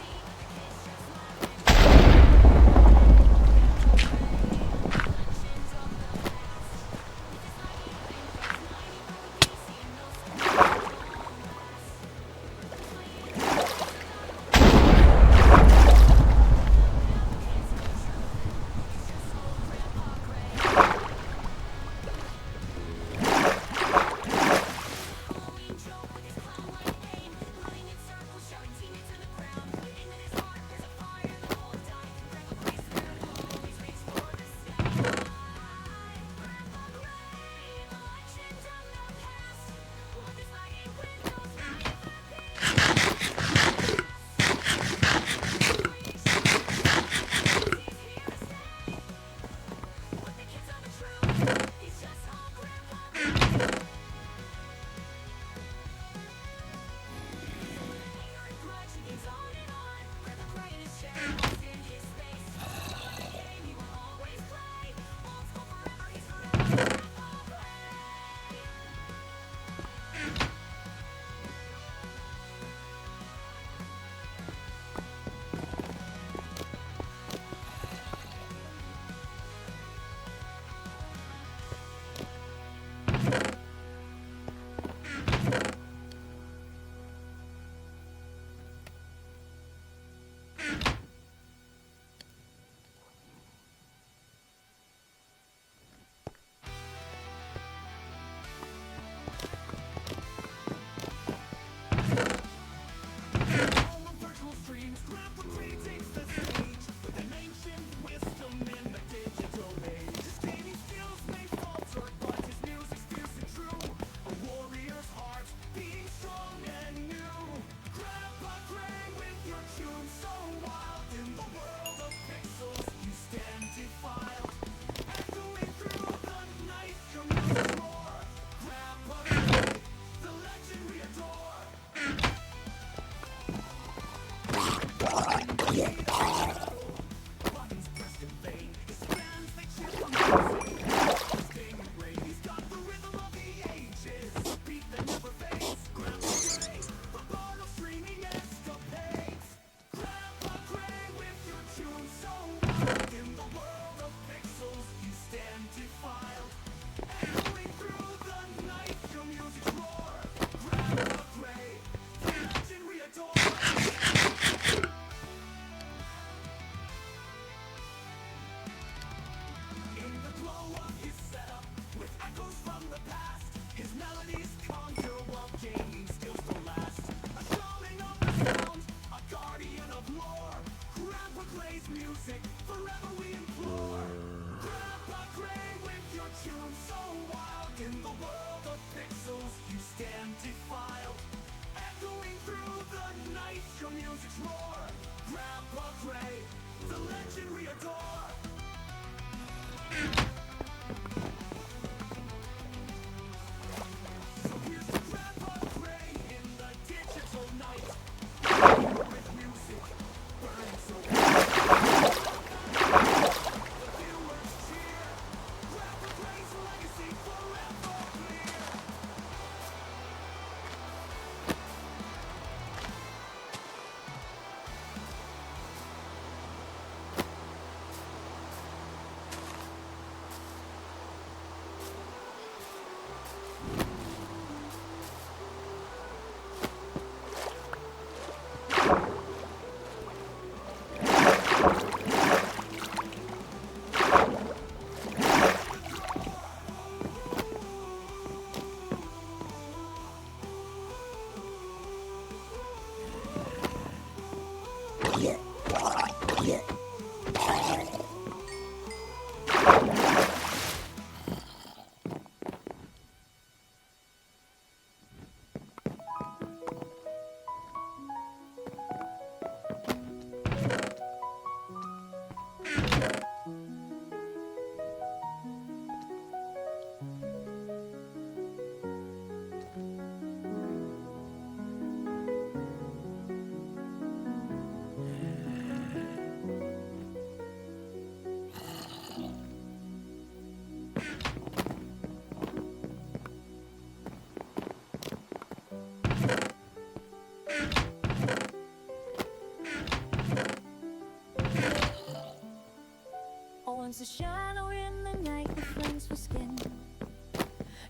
Once a shadow in the night, the flames for skin.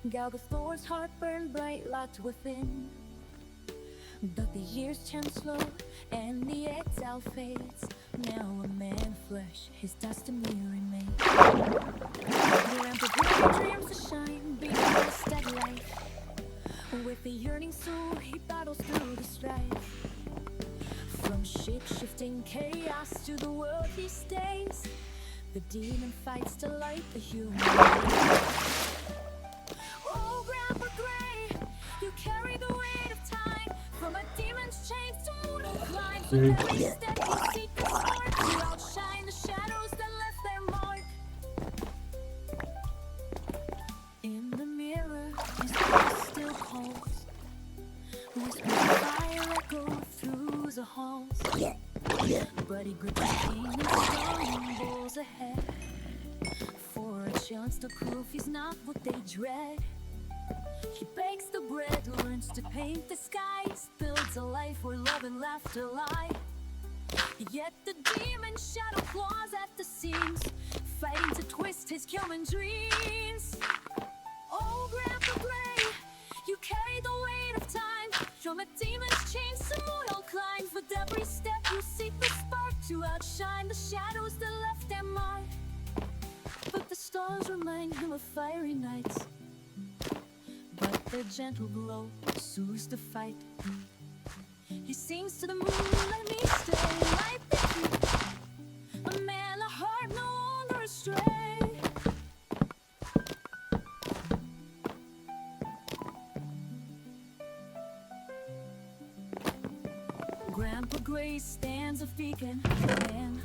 Galgathor's heart burned bright, locked within. But the years turn slow, and the exile fades. Now a man flesh, his destiny remains. The rampant dreams to shine, beating a steady life. With a yearning soul, he battles through the strife. From shape-shifting chaos to the world he stays, the demon fights to light the human race. Oh, Grandpa Gray, you carry the weight of time. From a demon's chains to mortal climbs. With every step you seek the spark to outshine the shadows that left their mark. In the mirror, his voice still calls. Whispers of fire echo through the halls. But he grips his king and stumbles ahead for a chance to prove he's not what they dread. He bakes the bread, learns to paint the skies, builds a life where love and laughter lie. Yet the demon shadow claws at the seams, fighting to twist his human dreams. Oh, Grandpa Gray, you carry the weight of time. From a demon's chains to mortal climbs. With every step you seek the spark to outshine the shadows that left their mark. But the stars remind him of fiery nights. But their gentle glow soothes the fight. He sings to the moon, let me stay right with you. A man, a heart no longer astray. Grandpa Gray stands a beacon, a man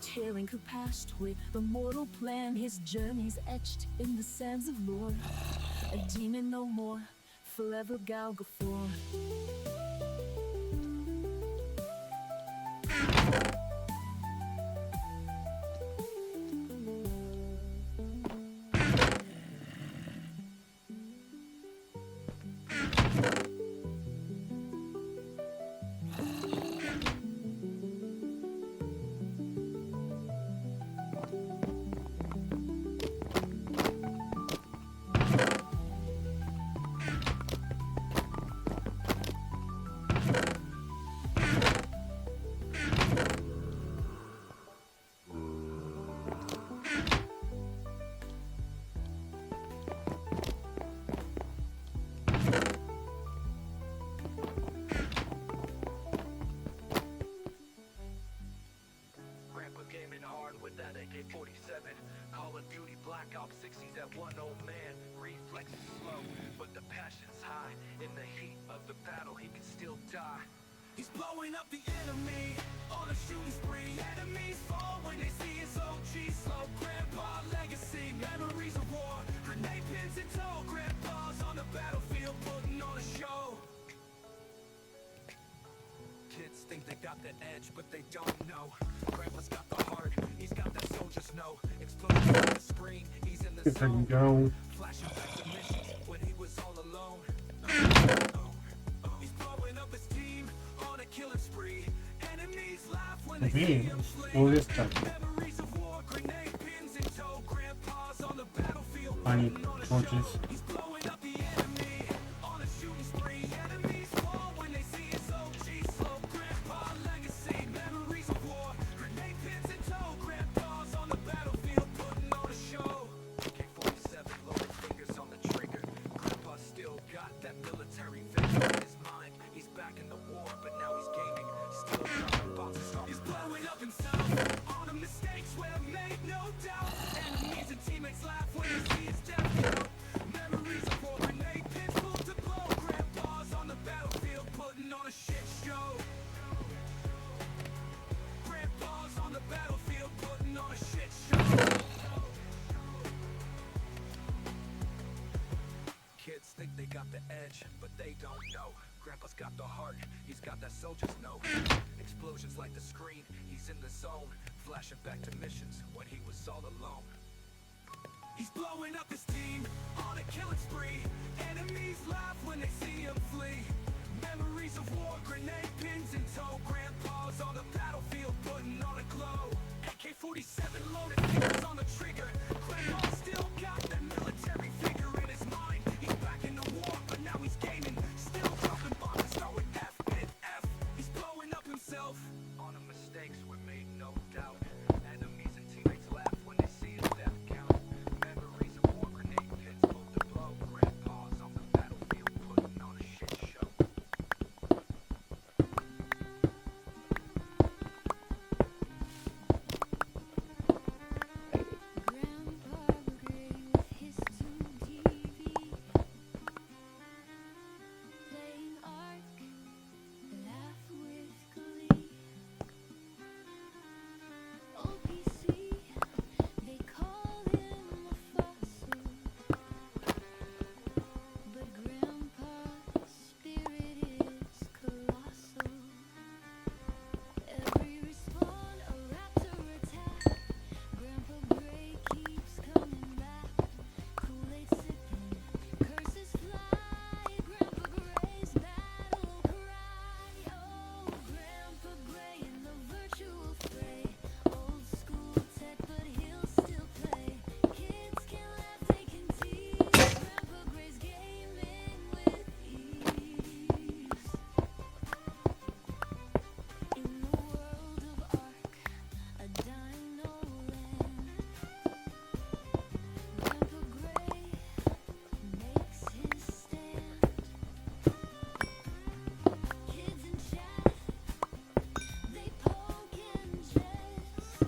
tearing through past with the mortal plan. His journey's etched in the sands of lore. A demon no more, forever Galgafor. Gaming hard with that AK-47, Call of Duty Black Ops 6, he's that one old man. Reflexes slow, but the passion's high. In the heat of the battle, he can still die. He's blowing up the enemy on a shooting spree. Enemies fall when they see his OG slow. Grandpa legacy, memories of war. Grenade pins in tow, grandpa's on the battlefield putting on a show. Kids think they got the edge, but they don't know. Grandpa's got the heart, he's got that soldier's know. Explosions on the screen, he's in the If I can zone. go. Flashing back to missions when he was all alone. He's blowing up his team on a killing spree. Enemies laugh when they see him All flee. this stuff. Memories of war, grenade pins in tow. Grandpa's on the battlefield Funny putting on a torches. show. He's blowing up the enemy on a shooting spree. Enemies fall when they see his OG slow. Grandpa legacy, memories of war. Grenade pins in tow. Grandpa's on the battlefield putting on a show. AK-47, loaded fingers on the trigger. Grandpa still got that military vigor in his mind. He's back in the war, but now he's gaming. Still dropping bombs and He's stuff. got the heart, he's got that soldier's note. Explosions like the screen, he's in the zone. Flashing back to missions when he was all alone. He's blowing up his team on a killing spree. Enemies laugh when they see him flee. Memories of war, grenade pins in tow. Grandpa's on the battlefield putting on a glow. AK-47 loaded, fingers on the trigger. Grandpa still got that military figure in his mind. He's back in the war, but now he's gaming. Still dropping bombs, start with F and F. He's blowing up himself. On the mistakes were made, no doubt. Enemies and teammates laugh when they see his death count. Memories of war, grenade pins pulled to blow. Grandpa's on the battlefield putting on a shit show. Grandpa Gray with his 2 TV, playing Ark, laugh with glee. Old PC, they call him a fossil, but Grandpa's spirit is colossal. Every respawn, a raptor attack. Grandpa Gray keeps coming back. Kool-Aid sipping, curses fly. Grandpa Gray's battle cry. Oh, Grandpa Gray in the virtual fray. Old school tech, but he'll still play. Kids can laugh, they can tease. Grandpa Gray's gaming with ease. In the world of Ark, a dino land, Grandpa Gray makes his stand. Kids in chat, they poke and jest,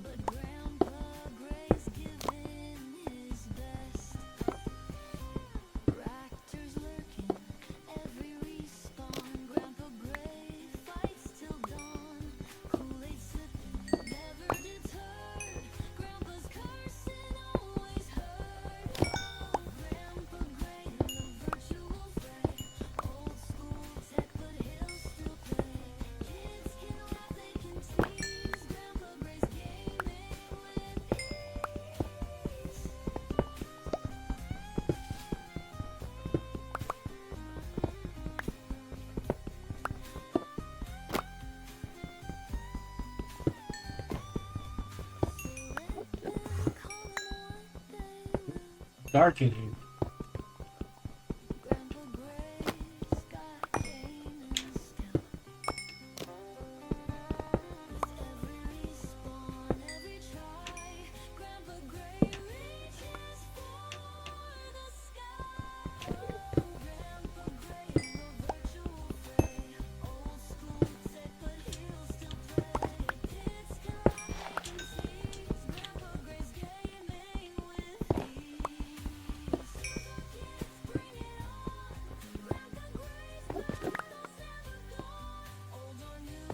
but Grandpa Gray's giving his best. Raptors lurking, every respawn. Grandpa Gray fights till dawn. Kool-Aid sipping, never deterred. Grandpa's cursing always heard. Oh, Grandpa Gray in the virtual fray. Old school tech, but he'll still play. Kids can laugh, they can tease. Grandpa Gray's gaming with ease. Dark in here. Grandpa Gray's got gaming still. With every respawn, every try, Grandpa Gray reaches for the sky. Oh, Grandpa Gray in the virtual fray. Old school tech, but he'll still play. Kids can laugh, they can tease. Grandpa Gray's gaming with ease. Kids, bring it on. Grandpa Gray's battles never gone. Old or new,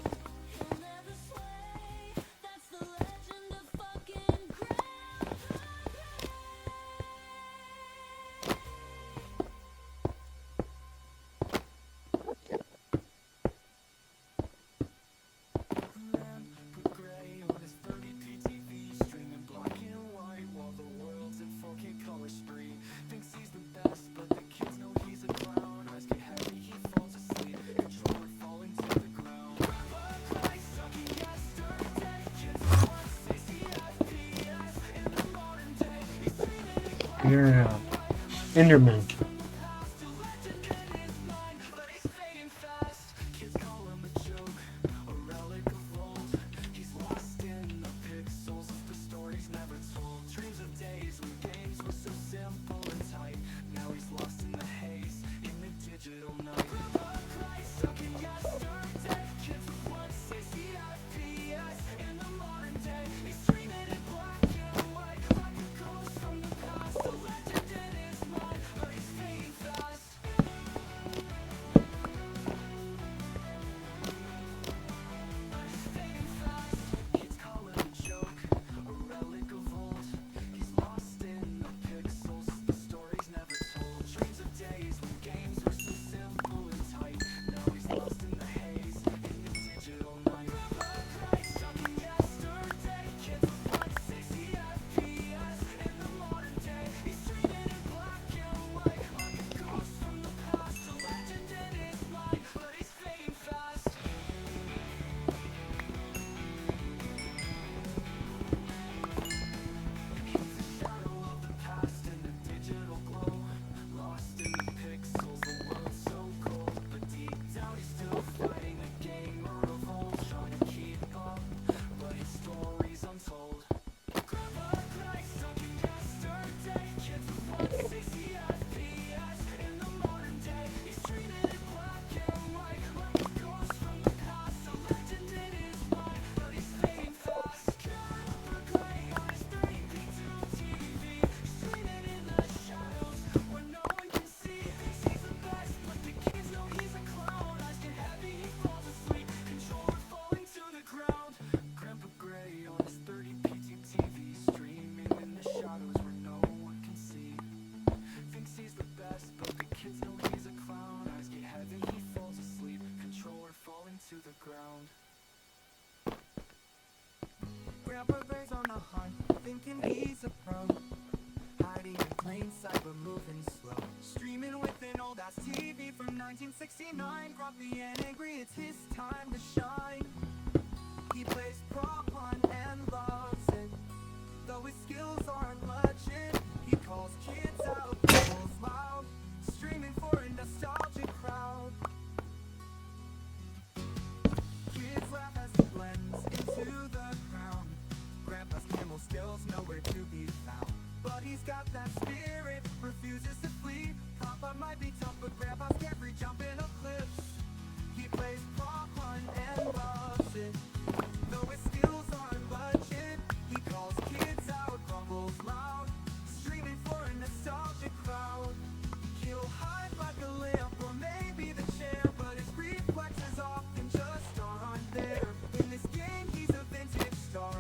he'll never sway. That's the legend of fucking Grandpa Gray. Grandpa Gray on his 30p TV, streaming black and white while the world's in 4K color spree. Thinks he's the best, but the kids know he's a clown. Eyes get heavy, he falls asleep, controller falling to the ground. Grandpa Gray sucking yesterday, kids want 60 FPS in the modern day. He's streaming in black You're Enderman. past, a legend in his mind, but he's fading fast. Kids call him a joke, a relic of old. He's lost in the pixels of the stories never told. Dreams of days when games were so simple and tight. Now he's lost in the haze, in the digital night. Grandpa Gray sucking yesterday, kids with 160 FPS in the modern day. He's streaming in black and white, like a ghost from the past, a legend in his mind, but he's fading fast. But he's fading fast. Kids call him a joke, a relic of old. He's lost in the pixels, the stories never told. Dreams of days when games were so simple. thinking he's a pro, hiding in plain sight but moving slow. Streaming with an old ass TV from 1969. Grumpy and angry, it's his time to shine. He plays prop hunt and loves it, though his skills aren't legit. He calls kids out, calls loud, streaming for a nostalgic crowd. Kids laugh as he blends into the crowd. Grandpa's camel skills nowhere to be found, but he's got that spirit, refuses to flee. Papa might be tough, but Grandpa's can't free jumping up cliffs. He plays prop hunt and loves it, though his skills aren't legit. He calls kids out, grumbles loud, streaming for a nostalgic crowd. He'll hide like a lamp or maybe the chair, but his reflexes often just aren't there. In this game, he's a vintage star.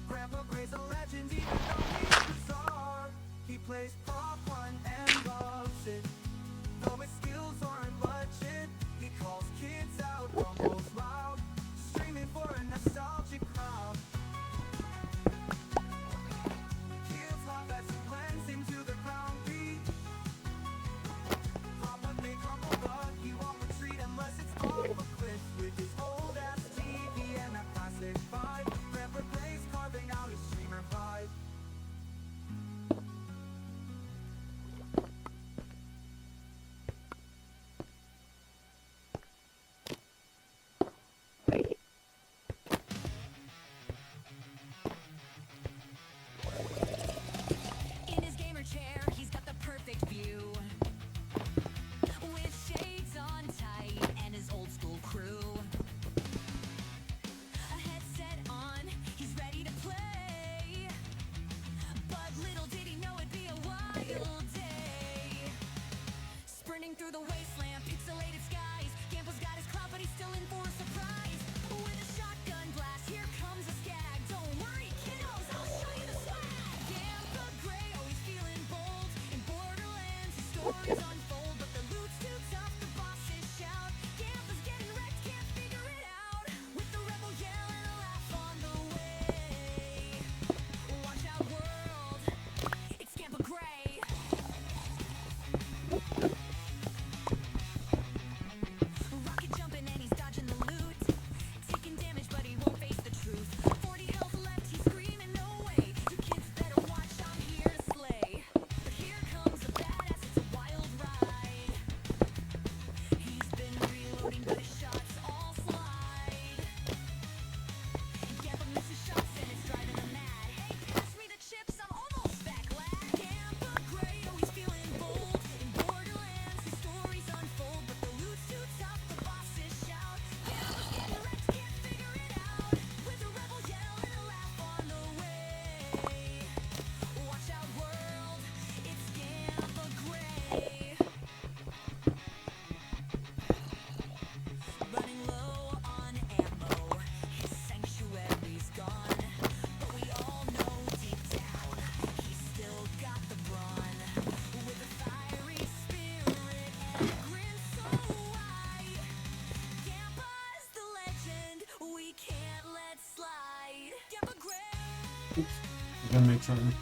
Grandpa Gray's a legend, even though he's bizarre. He plays prop hunt and loves it, though his skills aren't legit. He calls kids out, grumbles loud, streaming for a nostalgic crowd. Kids laugh as he blends into the crowd beat. Papa may crumble, but he won't retreat unless it's off a cliff. With his old ass TV and that classic vibe, Grandpa Gray's carving out his streamer vibe. In his gamer chair, he's got the perfect view, with shades on tight and his old school crew. A headset on, he's ready to play, but little did he know it'd be a wild day. Sprinting through the wasteland, pixelated skies, Gamble's got his clout, but he's still in for a surprise. With a shotgun blast, here comes a skag. Don't worry, kiddos, I'll show you the swag. Gamble Gray, always feeling bold. In Borderlands, his stories unfold, but the loot's too tough, the bosses shout. Gamble's getting wrecked, can't figure it out. With the rebel yell and a laugh on the way. Watch out, world, it's Gamble Gray. Rocket jumping and he's dodging the loot, taking damage but he won't face the truth. 40 health left, he's screaming no way. You kids better watch, I'm here to slay. But here comes a badass, it's a wild ride. He's been reloading but his shots all slide. Gamble misses shots and it's driving him mad. Hey, pass me the chips, I'm almost back, lad. Gamble Gray, always feeling bold. In Borderlands, his stories unfold, but the loot's too tough, the bosses shout. Gamble's getting wrecked, can't figure it out. With a rebel yell and a laugh on the way. Watch out, world, it's Gamble Gray. Running low on ammo, his sanctuary's gone, but we all know deep down he's still got the brawn. With a fiery spirit and a grin so wide, Gampa's the legend we can't let slide. Gampa Gray. Oops. I'm gonna make something.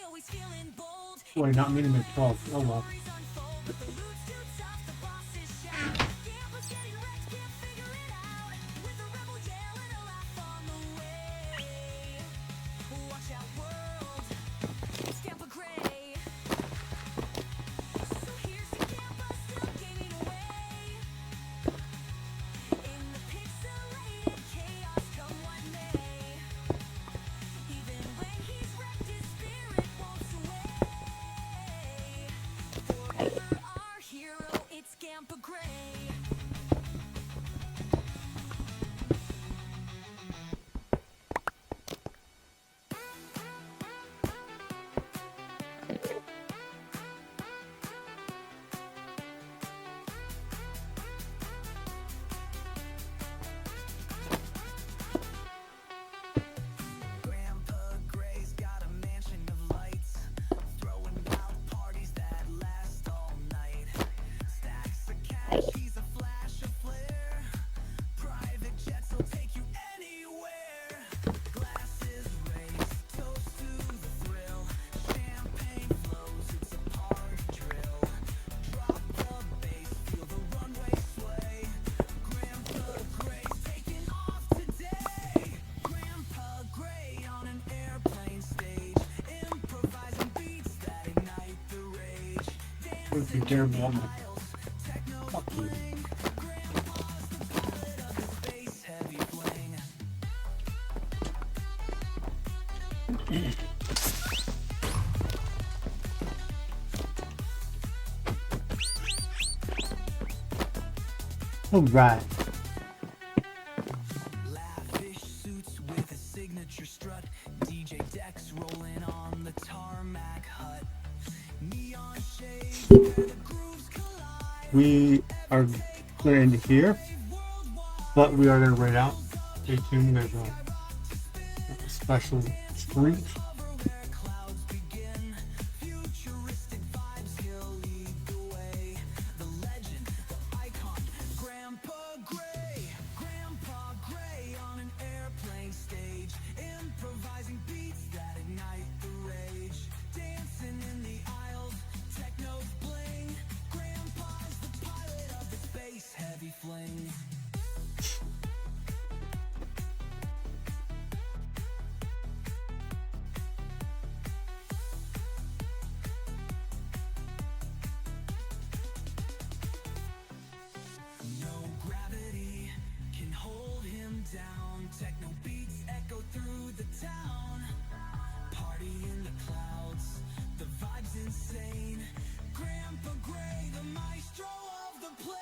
Always feeling bold. Wait, not me to make 12. Oh well. Stories unfold, but the loot's too tough, the bosses shout. Gambler's getting wrecked, can't figure it out. With a rebel yell and a laugh on the way. Watch out, world, it's Gampa Gray. So here's to Gampa, still gaming away. In the pixelated chaos, come what may. Even when he's wrecked, his spirit won't sway. Forever our hero, it's Gampa Gray. He's a flash, a flare. Private jets will take you anywhere. Glasses raise, toast to the thrill. Champagne flows, it's a party drill. Drop the bass, feel the runway sway. Grandpa Gray's taking off today. Grandpa Gray on an airplane stage, improvising beats that ignite the rage. If you dare blow my Techno fuck you. bling. Grandpa's the pilot of the space heavy fling. Alright. Lavish suits with a signature strut. DJ decks rolling on the tarmac hut. Neon shades where the grooves collide. We are going to end it here, but we are going to rate out. Stay tuned. There's a special streak. Cover where clouds begin. Futuristic vibes, he'll lead the way. The legend, the icon, Grandpa Gray. Grandpa Gray on an airplane stage, improvising beats that ignite the rage. Dancing in the aisles, techno's bling. Grandpa's the pilot of the space heavy fling. No gravity can hold him down. Techno beats echo through the town. Party in the clouds, the vibe's insane. Grandpa Gray, the maestro of the plane.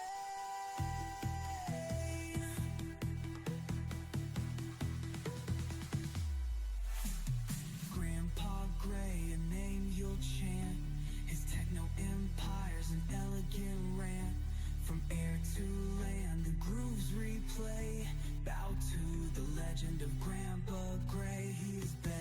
Grandpa Gray, a name you'll chant. His techno empire's an elegant rant. From air to land, the grooves replay. Bow to the legend of Grandpa Gray, he is Bane.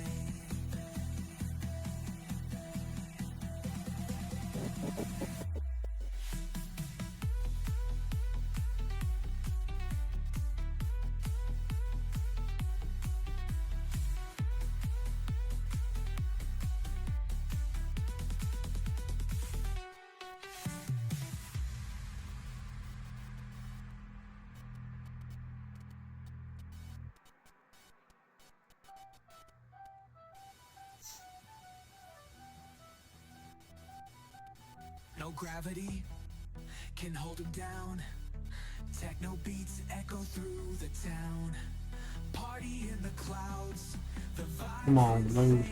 No gravity can hold him down. Techno beats echo through the town. Party in the clouds, the vibe. Come on, load.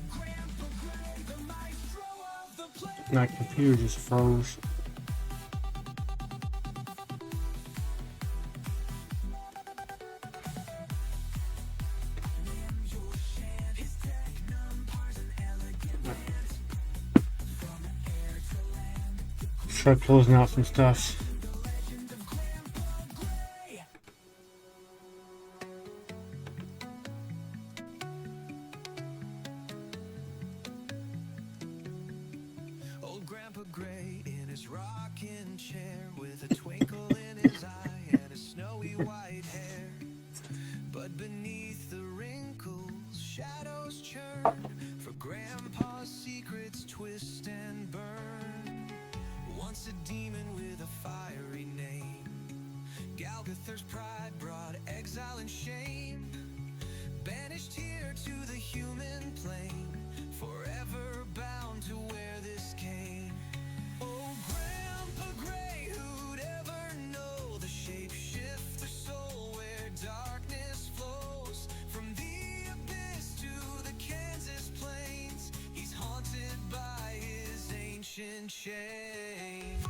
Grandpa Gray, the maestro of the play. My computer just froze. His techno empire's an elegant rant. From air to land, Start closing out some stuff. the legend of Grandpa Gray. Old Grandpa Gray in his rocking chair with a twinkle in his eye and his snowy white hair. But beneath the wrinkles, shadows churn, for Grandpa's secrets twist and burn. Once a demon with a fiery name, Galgather's pride brought exile and shame. Banished here to the human plane, forever bound to where this came. Oh, Grandpa Gray, who'd ever know the shapeshifter soul where darkness flows from the abyss to the Kansas plains. He's haunted by his ancient chains.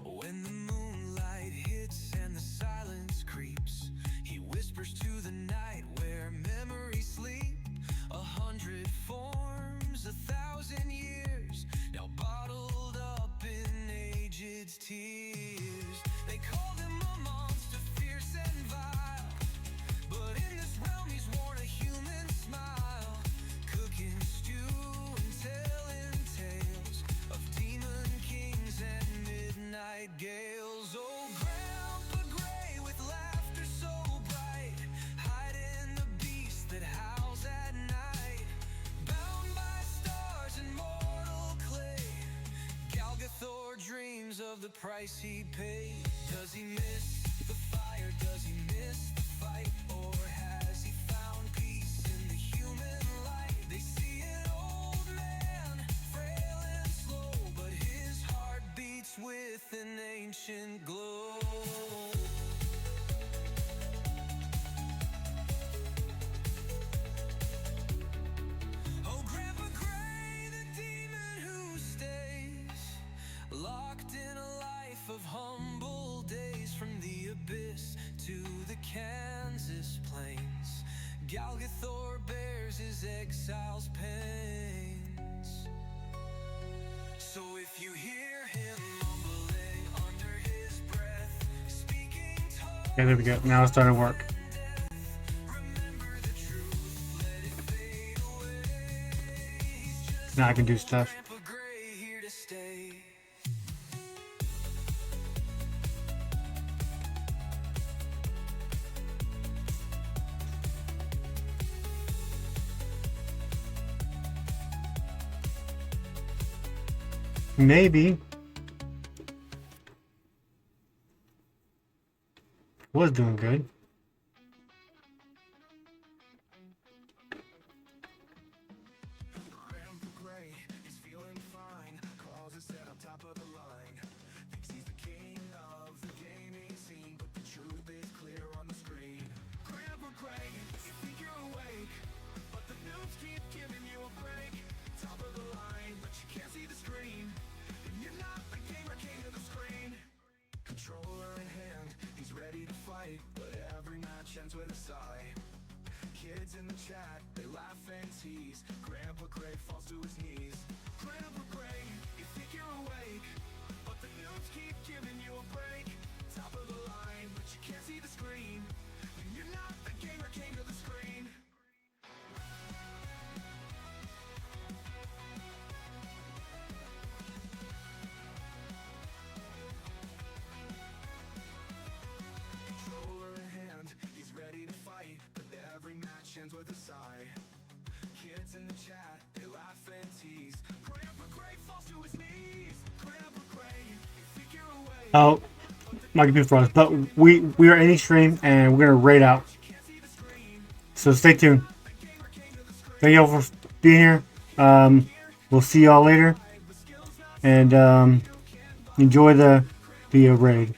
When the moonlight hits and the silence creeps, he whispers to the night where memories sleep. 100 forms, 1,000 years, now bottled up in aged's tears. They call him a monster, fierce and vile, but in this realm he's worn a human smile. the price he paid. Does he miss the fire? Does he miss the fight? Or has he found peace in the human light? They see an old man, frail and slow, but his heart beats with an ancient glow. Oh, Grandpa Gray, the demon who stays locked in a life of humble days, from the abyss to the Kansas plains. Galgathor bears his exile's pains. So if you hear him mumbling under his breath, speaking tongues, Okay, there we go. Now it's starting to work. remember the truth, let it fade away. He's just Now I can do stuff. Grandpa Gray here to stay. Maybe. Was doing good. Grandpa Gray is feeling fine. Claus is set on top of the line. Thinks he's the king of the gaming scene, but the truth is clear on the screen. Grandpa Gray, you think you're awake, but the noobs keep giving you a break. Top of the line, but you can't see the screen. And you're not the gamer king of the screen. Controller in hand, he's ready to fight, but every match ends with a sigh. Kids in the chat, they laugh and tease. Grandpa Gray falls to his knees. Grandpa Gray, you think you're awake, but the noobs keep giving you a break. Top of the line, but you can't see the screen. And you're not the gamer king of the screen. Controller in hand, he's ready to fight, but every match ends with a sigh. Kids in the chat, they laugh and tease. Grandpa Gray falls to his knees. Grandpa Gray, you think you're awake, Oh, my computer froze. But we are in stream and we're gonna raid out. can't see the screen. So stay tuned. The gamer king of the screen. Thank y'all for being here. We'll see y'all later. And enjoy the raid.